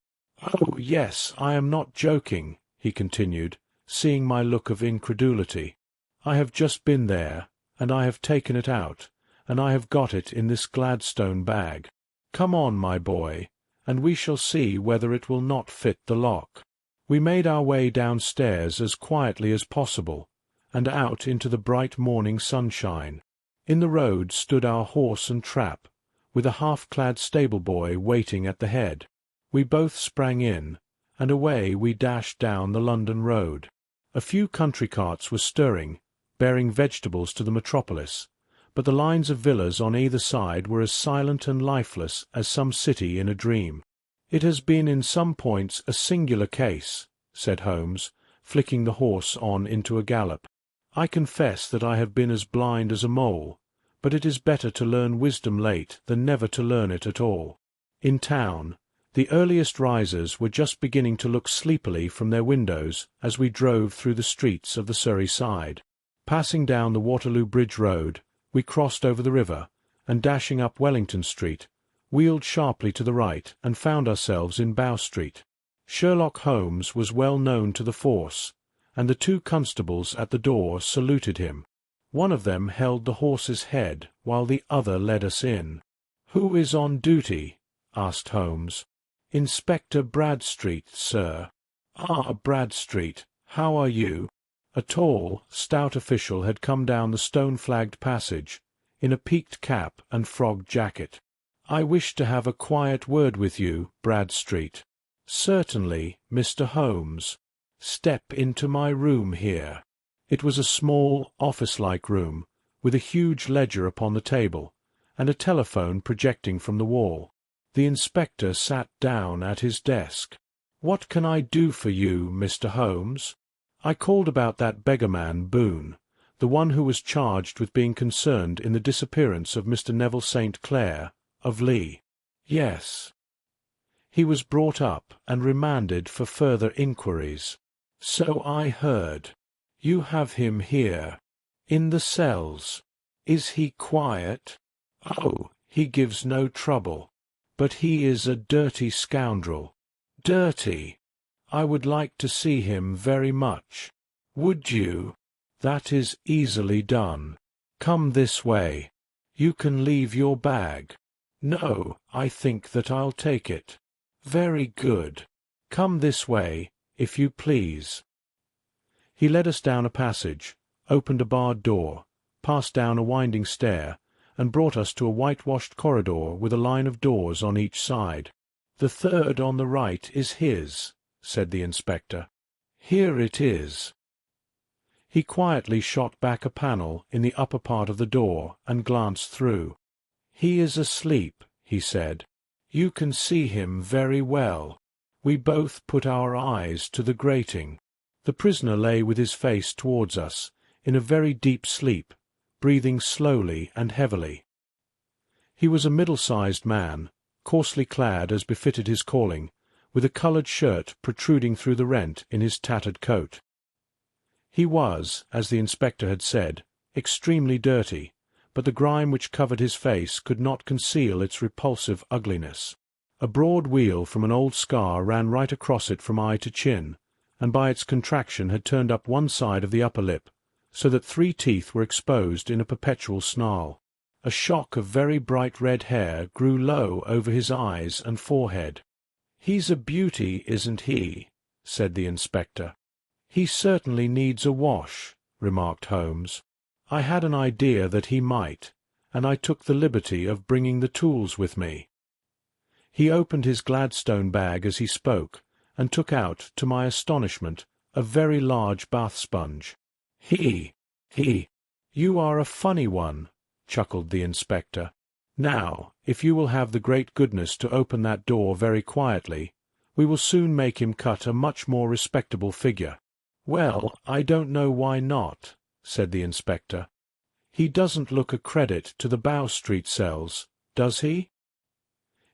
A: "Oh, yes, I am not joking," he continued, seeing my look of incredulity. "I have just been there, and I have taken it out, and I have got it in this Gladstone bag. Come on, my boy, and we shall see whether it will not fit the lock." We made our way downstairs as quietly as possible, and out into the bright morning sunshine. In the road stood our horse and trap, with a half-clad stable-boy waiting at the head. We both sprang in, and away we dashed down the London road. A few country carts were stirring, bearing vegetables to the metropolis, but the lines of villas on either side were as silent and lifeless as some city in a dream. "It has been in some points a singular case," said Holmes, flicking the horse on into a gallop. "I confess that I have been as blind as a mole, but it is better to learn wisdom late than never to learn it at all. In town, the earliest risers were just beginning to look sleepily from their windows as we drove through the streets of the Surrey side. Passing down the Waterloo Bridge Road, we crossed over the river, and dashing up Wellington Street, wheeled sharply to the right and found ourselves in Bow Street. Sherlock Holmes was well known to the force, and the two constables at the door saluted him. One of them held the horse's head while the other led us in. "Who is on duty?" asked Holmes. "Inspector Bradstreet, sir." "Ah, Bradstreet, how are you?" A tall, stout official had come down the stone-flagged passage, in a peaked cap and frogged jacket. "I wish to have a quiet word with you, Bradstreet." "Certainly, Mr. Holmes. Step into my room here." It was a small, office-like room, with a huge ledger upon the table, and a telephone projecting from the wall. The inspector sat down at his desk. "What can I do for you, Mr. Holmes?" "I called about that beggar man, Boone, the one who was charged with being concerned in the disappearance of Mr. Neville St. Clair, of Lee." "Yes." "He was brought up and remanded for further inquiries." "So I heard. You have him here, in the cells. Is he quiet?" "Oh, he gives no trouble. But he is a dirty scoundrel." "Dirty? I would like to see him very much." "Would you? That is easily done. Come this way. You can leave your bag." "No, I think that I'll take it." "Very good. Come this way, if you please." He led us down a passage, opened a barred door, passed down a winding stair, and brought us to a whitewashed corridor with a line of doors on each side. "The third on the right is his," said the inspector. "Here it is." He quietly shot back a panel in the upper part of the door and glanced through. "He is asleep," he said. "You can see him very well." We both put our eyes to the grating. The prisoner lay with his face towards us, in a very deep sleep, breathing slowly and heavily. He was a middle-sized man, coarsely clad as befitted his calling, with a coloured shirt protruding through the rent in his tattered coat. He was, as the inspector had said, extremely dirty, but the grime which covered his face could not conceal its repulsive ugliness. A broad weal from an old scar ran right across it from eye to chin, and by its contraction had turned up one side of the upper lip, so that 3 teeth were exposed in a perpetual snarl. A shock of very bright red hair grew low over his eyes and forehead. "He's a beauty, isn't he?" said the inspector. "He certainly needs a wash," remarked Holmes. "I had an idea that he might, and I took the liberty of bringing the tools with me." He opened his Gladstone bag as he spoke, and took out, to my astonishment, a very large bath sponge. He! You are a funny one," chuckled the inspector. "Now, if you will have the great goodness to open that door very quietly, we will soon make him cut a much more respectable figure." "Well, I don't know why not," said the inspector. "He doesn't look a credit to the Bow Street cells, does he?"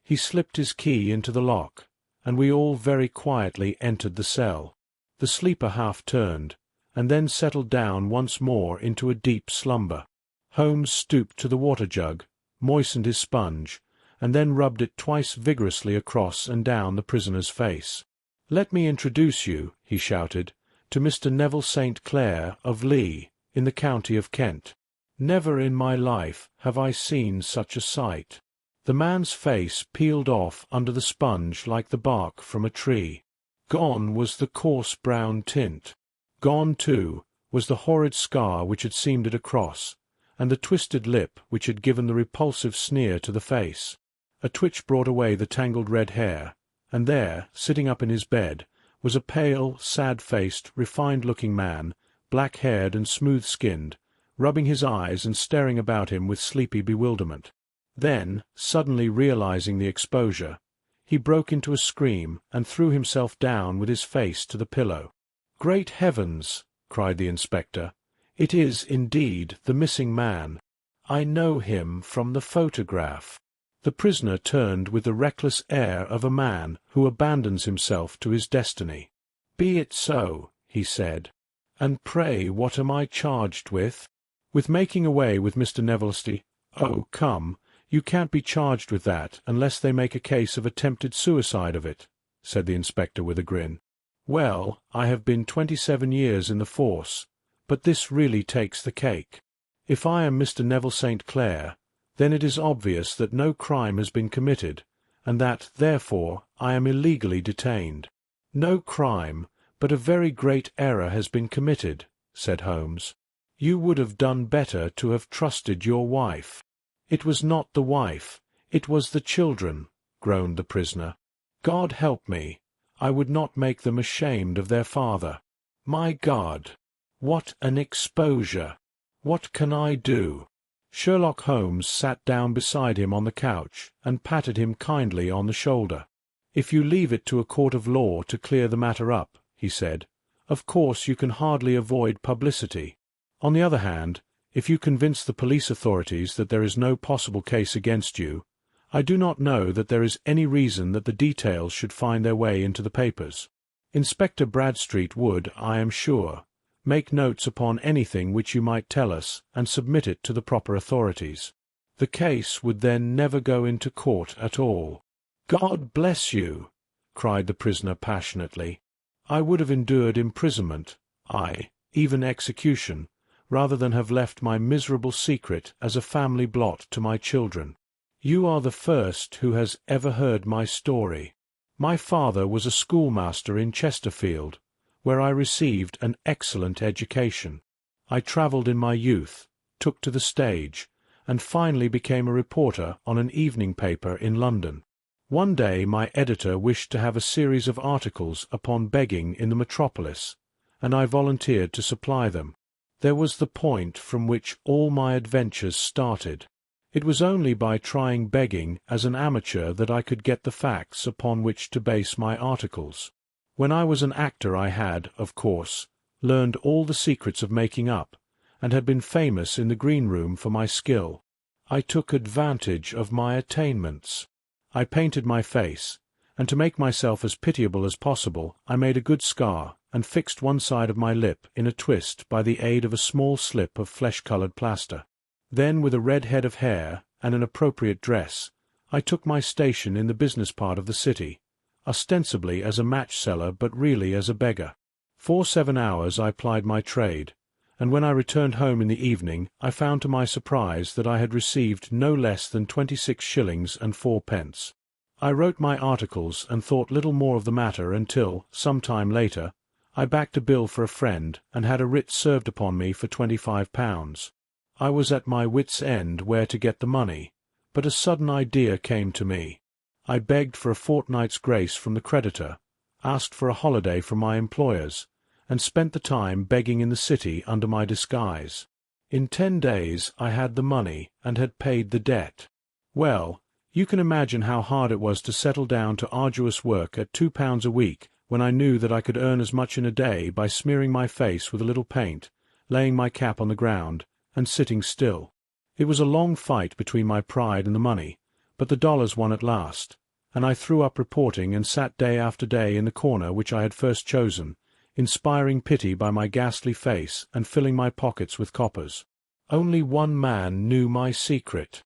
A: He slipped his key into the lock, and we all very quietly entered the cell. The sleeper half turned, and then settled down once more into a deep slumber. Holmes stooped to the water-jug, moistened his sponge, and then rubbed it twice vigorously across and down the prisoner's face. "Let me introduce you," he shouted, "to Mr. Neville St. Clair of Lee, in the county of Kent. Never in my life have I seen such a sight." The man's face peeled off under the sponge like the bark from a tree. Gone was the coarse brown tint. Gone, too, was the horrid scar which had seamed it across, and the twisted lip which had given the repulsive sneer to the face. A twitch brought away the tangled red hair, and there, sitting up in his bed, was a pale, sad-faced, refined-looking man, black-haired and smooth-skinned, rubbing his eyes and staring about him with sleepy bewilderment. Then, suddenly realizing the exposure, he broke into a scream and threw himself down with his face to the pillow. "Great heavens!" cried the inspector. "It is, indeed, the missing man. I know him from the photograph." The prisoner turned with the reckless air of a man who abandons himself to his destiny. "Be it so," he said. "And pray what am I charged with?" "With making away with Mr. Neville St. Oh, come, you can't be charged with that unless they make a case of attempted suicide of it," said the inspector with a grin. "Well, I have been 27 years in the force, but this really takes the cake. If I am Mr. Neville St. Clair, then it is obvious that no crime has been committed, and that, therefore, I am illegally detained." "No crime, but a very great error has been committed," said Holmes. "You would have done better to have trusted your wife." "It was not the wife, it was the children," groaned the prisoner. "God help me, I would not make them ashamed of their father. My God! What an exposure! What can I do?" Sherlock Holmes sat down beside him on the couch and patted him kindly on the shoulder. "If you leave it to a court of law to clear the matter up," he said, "of course you can hardly avoid publicity. On the other hand, if you convince the police authorities that there is no possible case against you, I do not know that there is any reason that the details should find their way into the papers. Inspector Bradstreet would, I am sure, make notes upon anything which you might tell us and submit it to the proper authorities. The case would then never go into court at all." "God bless you!" cried the prisoner passionately. "I would have endured imprisonment, aye, even execution, rather than have left my miserable secret as a family blot to my children. You are the first who has ever heard my story. My father was a schoolmaster in Chesterfield, where I received an excellent education. I travelled in my youth, took to the stage, and finally became a reporter on an evening paper in London. One day my editor wished to have a series of articles upon begging in the metropolis, and I volunteered to supply them. There was the point from which all my adventures started. It was only by trying begging as an amateur that I could get the facts upon which to base my articles. When I was an actor I had, of course, learned all the secrets of making up, and had been famous in the green room for my skill. I took advantage of my attainments. I painted my face, and to make myself as pitiable as possible, I made a good scar and fixed one side of my lip in a twist by the aid of a small slip of flesh-coloured plaster. Then, with a red head of hair and an appropriate dress, I took my station in the business part of the city, ostensibly as a match-seller but really as a beggar. For 7 hours I plied my trade, and when I returned home in the evening I found to my surprise that I had received no less than 26 shillings and 4 pence. I wrote my articles and thought little more of the matter until, some time later, I backed a bill for a friend and had a writ served upon me for £25. I was at my wits' end where to get the money, but a sudden idea came to me. I begged for a fortnight's grace from the creditor, asked for a holiday from my employers, and spent the time begging in the city under my disguise. In 10 days I had the money and had paid the debt. Well, you can imagine how hard it was to settle down to arduous work at £2 a week when I knew that I could earn as much in a day by smearing my face with a little paint, laying my cap on the ground, and sitting still. It was a long fight between my pride and the money, but the dollars won at last, and I threw up reporting and sat day after day in the corner which I had first chosen, inspiring pity by my ghastly face and filling my pockets with coppers. Only one man knew my secret.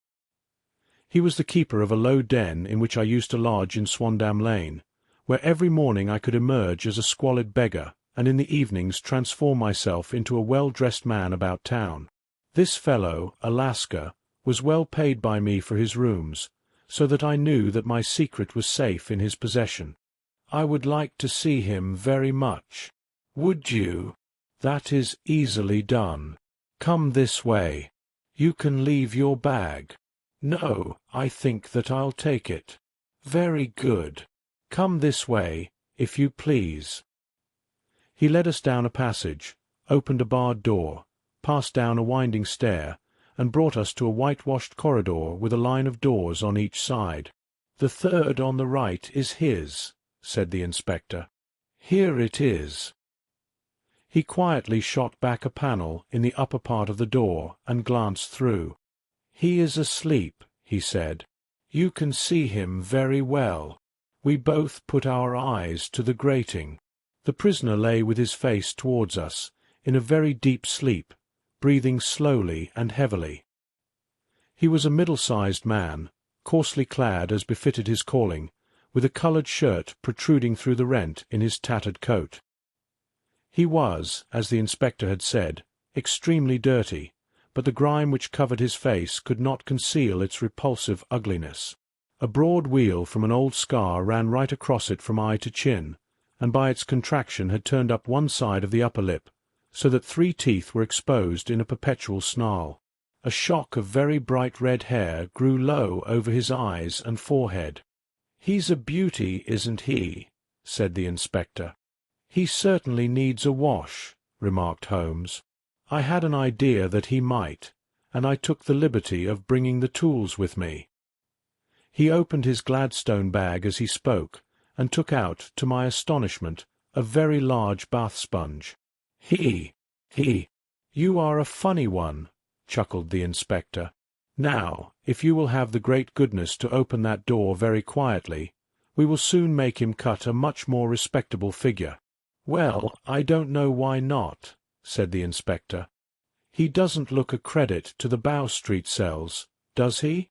A: He was the keeper of a low den in which I used to lodge in Swandam Lane, where every morning I could emerge as a squalid beggar, and in the evenings transform myself into a well-dressed man about town. This fellow, Alaska, was well paid by me for his rooms, so that I knew that my secret was safe in his possession. I would like to see him very much. Would you? That is easily done. Come this way. You can leave your bag. No, I think that I'll take it. Very good. Come this way, if you please. He led us down a passage, opened a barred door, passed down a winding stair, and brought us to a whitewashed corridor with a line of doors on each side. "The third on the right is his," said the inspector. "Here it is." He quietly shot back a panel in the upper part of the door and glanced through. "He is asleep," he said. "You can see him very well." We both put our eyes to the grating. The prisoner lay with his face towards us, in a very deep sleep, breathing slowly and heavily. He was a middle-sized man, coarsely clad as befitted his calling, with a coloured shirt protruding through the rent in his tattered coat. He was, as the inspector had said, extremely dirty, but the grime which covered his face could not conceal its repulsive ugliness. A broad weal from an old scar ran right across it from eye to chin, and by its contraction had turned up one side of the upper lip, so that 3 teeth were exposed in a perpetual snarl. A shock of very bright red hair grew low over his eyes and forehead. "He's a beauty, isn't he?" said the inspector. "He certainly needs a wash," remarked Holmes. "I had an idea that he might, and I took the liberty of bringing the tools with me." He opened his Gladstone bag as he spoke, and took out, to my astonishment, a very large bath-sponge. "He! You are a funny one," chuckled the inspector. "Now, if you will have the great goodness to open that door very quietly, we will soon make him cut a much more respectable figure." "Well, I don't know why not," said the inspector. "He doesn't look a credit to the Bow Street cells, does he?"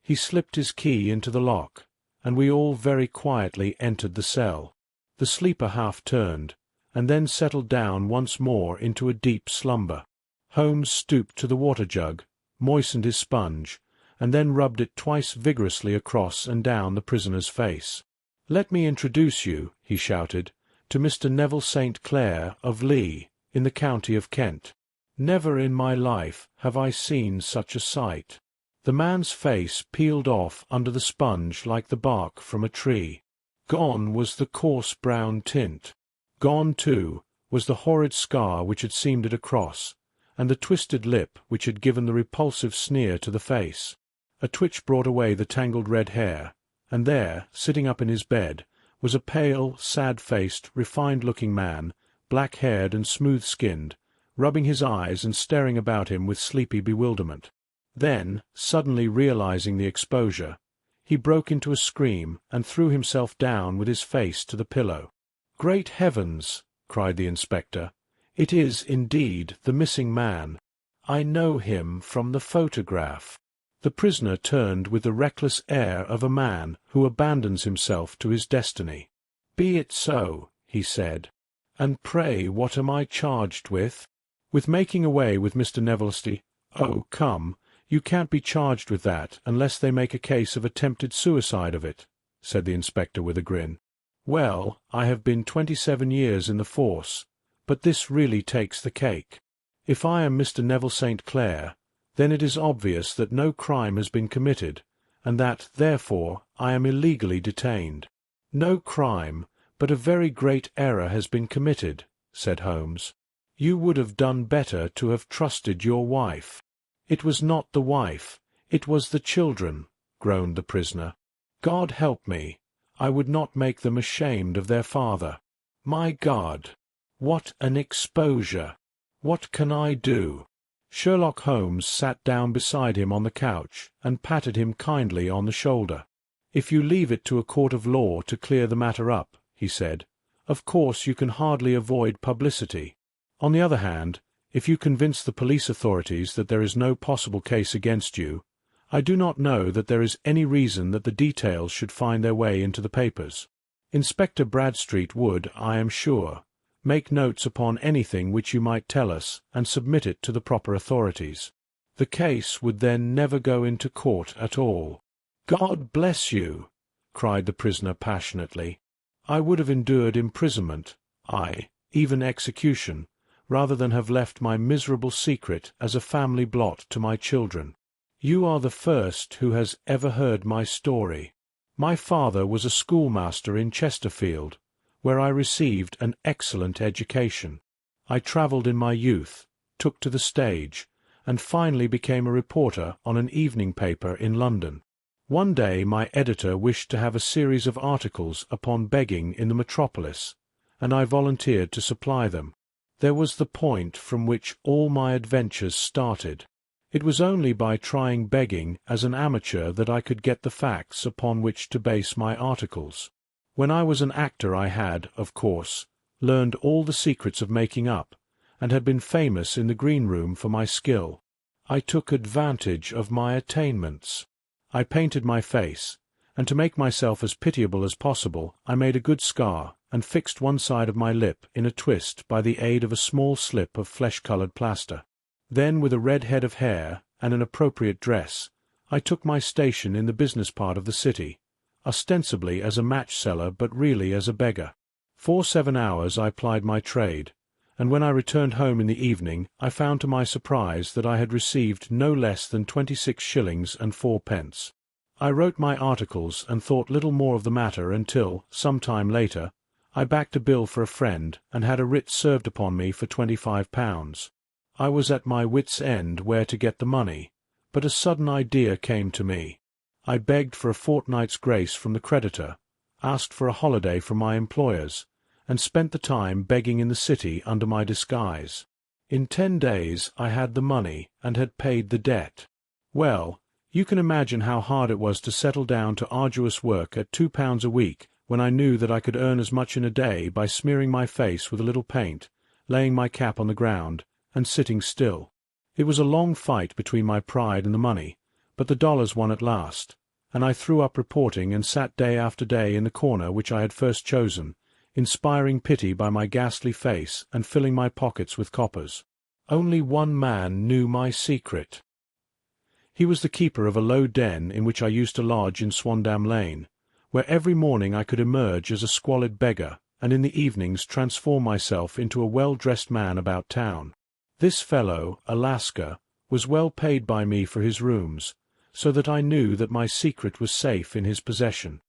A: He slipped his key into the lock, and we all very quietly entered the cell. The sleeper half turned, and then settled down once more into a deep slumber. Holmes stooped to the water-jug, moistened his sponge, and then rubbed it twice vigorously across and down the prisoner's face. "Let me introduce you," he shouted, "to Mr. Neville St. Clair of Lee, in the county of Kent. Never in my life have I seen such a sight." The man's face peeled off under the sponge like the bark from a tree. Gone was the coarse brown tint. Gone, too, was the horrid scar which had seamed it across, and the twisted lip which had given the repulsive sneer to the face. A twitch brought away the tangled red hair, and there, sitting up in his bed, was a pale, sad-faced, refined-looking man, black-haired and smooth-skinned, rubbing his eyes and staring about him with sleepy bewilderment. Then, suddenly realizing the exposure, he broke into a scream and threw himself down with his face to the pillow. "Great heavens!" cried the inspector. "It is, indeed, the missing man. I know him from the photograph." The prisoner turned with the reckless air of a man who abandons himself to his destiny. "Be it so," he said. "And pray what am I charged with?" "With making away with Mr. Neville St. "Oh, come, you can't be charged with that unless they make a case of attempted suicide of it," said the inspector with a grin. "Well, I have been 27 years in the force, but this really takes the cake. If I am Mr. Neville St. Clair, then it is obvious that no crime has been committed, and that, therefore, I am illegally detained." "No crime, but a very great error has been committed," said Holmes. "You would have done better to have trusted your wife." "It was not the wife, it was the children," groaned the prisoner. "God help me, I would not make them ashamed of their father. My God! What an exposure! What can I do?" Sherlock Holmes sat down beside him on the couch and patted him kindly on the shoulder. "If you leave it to a court of law to clear the matter up," he said, "of course you can hardly avoid publicity. On the other hand, if you convince the police authorities that there is no possible case against you, I do not know that there is any reason that the details should find their way into the papers. Inspector Bradstreet would, I am sure, make notes upon anything which you might tell us and submit it to the proper authorities. The case would then never go into court at all." "God bless you!" cried the prisoner passionately. "I would have endured imprisonment, aye, even execution, rather than have left my miserable secret as a family blot to my children. You are the first who has ever heard my story. My father was a schoolmaster in Chesterfield, where I received an excellent education. I travelled in my youth, took to the stage, and finally became a reporter on an evening paper in London. One day my editor wished to have a series of articles upon begging in the metropolis, and I volunteered to supply them. There was the point from which all my adventures started. It was only by trying begging as an amateur that I could get the facts upon which to base my articles. When I was an actor I had, of course, learned all the secrets of making up, and had been famous in the green room for my skill. I took advantage of my attainments. I painted my face, and to make myself as pitiable as possible I made a good scar and fixed one side of my lip in a twist by the aid of a small slip of flesh-coloured plaster. Then, with a red head of hair and an appropriate dress, I took my station in the business part of the city, ostensibly as a match-seller but really as a beggar. For 7 hours I plied my trade, and when I returned home in the evening I found to my surprise that I had received no less than 26 shillings and 4 pence. I wrote my articles and thought little more of the matter until, some time later, I backed a bill for a friend and had a writ served upon me for £25. I was at my wits' end where to get the money, but a sudden idea came to me. I begged for a fortnight's grace from the creditor, asked for a holiday from my employers, and spent the time begging in the city under my disguise. In 10 days I had the money and had paid the debt. Well, you can imagine how hard it was to settle down to arduous work at £2 a week when I knew that I could earn as much in a day by smearing my face with a little paint, laying my cap on the ground, and sitting still. It was a long fight between my pride and the money, but the dollars won at last, and I threw up reporting and sat day after day in the corner which I had first chosen, inspiring pity by my ghastly face and filling my pockets with coppers. Only one man knew my secret. He was the keeper of a low den in which I used to lodge in Swandam Lane, where every morning I could emerge as a squalid beggar, and in the evenings transform myself into a well-dressed man about town. This fellow, Alaska, was well paid by me for his rooms, so that I knew that my secret was safe in his possession.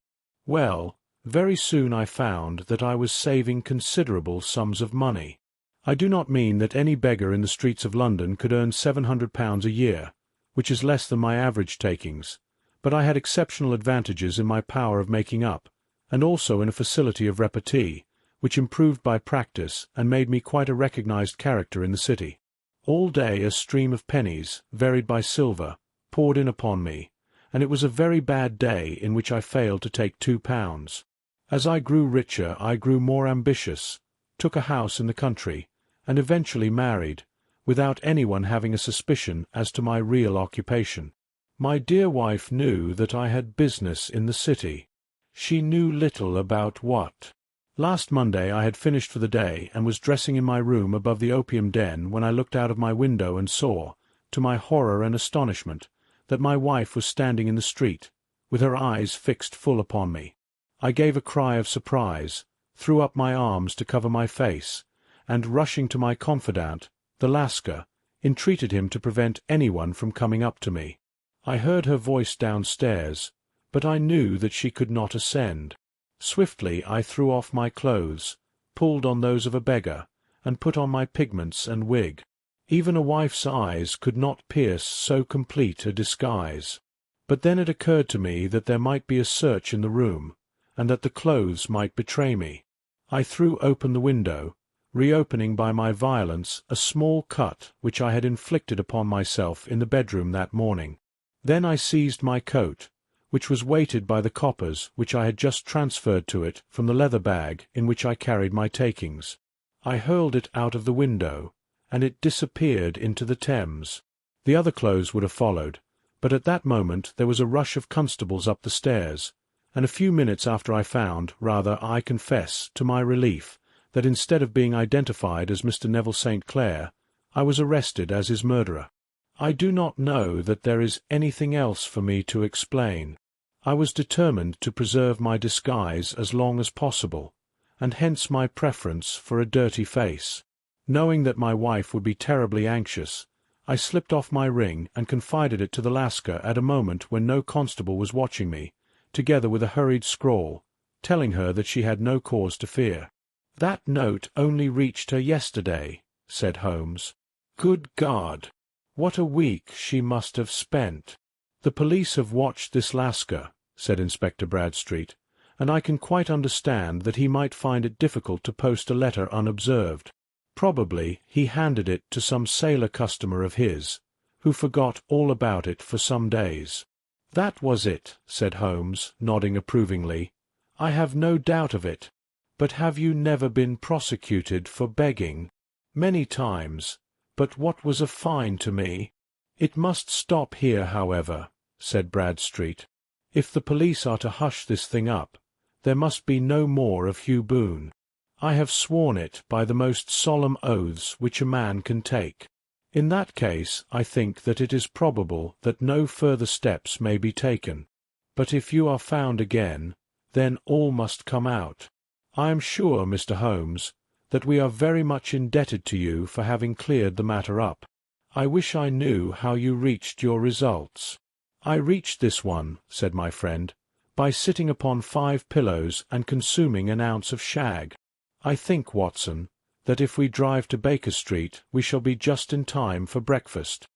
A: Well, very soon I found that I was saving considerable sums of money. I do not mean that any beggar in the streets of London could earn £700 a year, which is less than my average takings, but I had exceptional advantages in my power of making up, and also in a facility of repartee, which improved by practice and made me quite a recognized character in the city. All day a stream of pennies, varied by silver, poured in upon me, and it was a very bad day in which I failed to take £2. As I grew richer, I grew more ambitious, took a house in the country, and eventually married, without anyone having a suspicion as to my real occupation. My dear wife knew that I had business in the city. She knew little about what. Last Monday I had finished for the day and was dressing in my room above the opium den when I looked out of my window and saw, to my horror and astonishment, that my wife was standing in the street, with her eyes fixed full upon me. I gave a cry of surprise, threw up my arms to cover my face, and rushing to my confidant, the Lascar, entreated him to prevent anyone from coming up to me. I heard her voice downstairs, but I knew that she could not ascend. Swiftly I threw off my clothes, pulled on those of a beggar, and put on my pigments and wig. Even a wife's eyes could not pierce so complete a disguise. But then it occurred to me that there might be a search in the room, and that the clothes might betray me. I threw open the window, reopening by my violence a small cut which I had inflicted upon myself in the bedroom that morning. Then I seized my coat, which was weighted by the coppers which I had just transferred to it from the leather bag in which I carried my takings. I hurled it out of the window, and it disappeared into the Thames. The other clothes would have followed, but at that moment there was a rush of constables up the stairs, and a few minutes after I found, rather I confess, to my relief, that instead of being identified as Mr. Neville St. Clair, I was arrested as his murderer. I do not know that there is anything else for me to explain. I was determined to preserve my disguise as long as possible, and hence my preference for a dirty face. Knowing that my wife would be terribly anxious, I slipped off my ring and confided it to the Lascar at a moment when no constable was watching me, together with a hurried scrawl, telling her that she had no cause to fear. "That note only reached her yesterday," said Holmes. "Good God! What a week she must have spent." "The police have watched this Lascar," said Inspector Bradstreet, "and I can quite understand that he might find it difficult to post a letter unobserved. Probably he handed it to some sailor customer of his, who forgot all about it for some days." "That was it," said Holmes, nodding approvingly. "I have no doubt of it. But have you never been prosecuted for begging?" "Many times. But what was a fine to me?" "It must stop here, however," said Bradstreet. "If the police are to hush this thing up, there must be no more of Hugh Boone. I have sworn it by the most solemn oaths which a man can take. In that case, I think that it is probable that no further steps may be taken. But if you are found again, then all must come out. I am sure, Mr. Holmes, that we are very much indebted to you for having cleared the matter up. I wish I knew how you reached your results." "I reached this one," said my friend, "by sitting upon 5 pillows and consuming an ounce of shag. I think, Watson, that if we drive to Baker Street we shall be just in time for breakfast."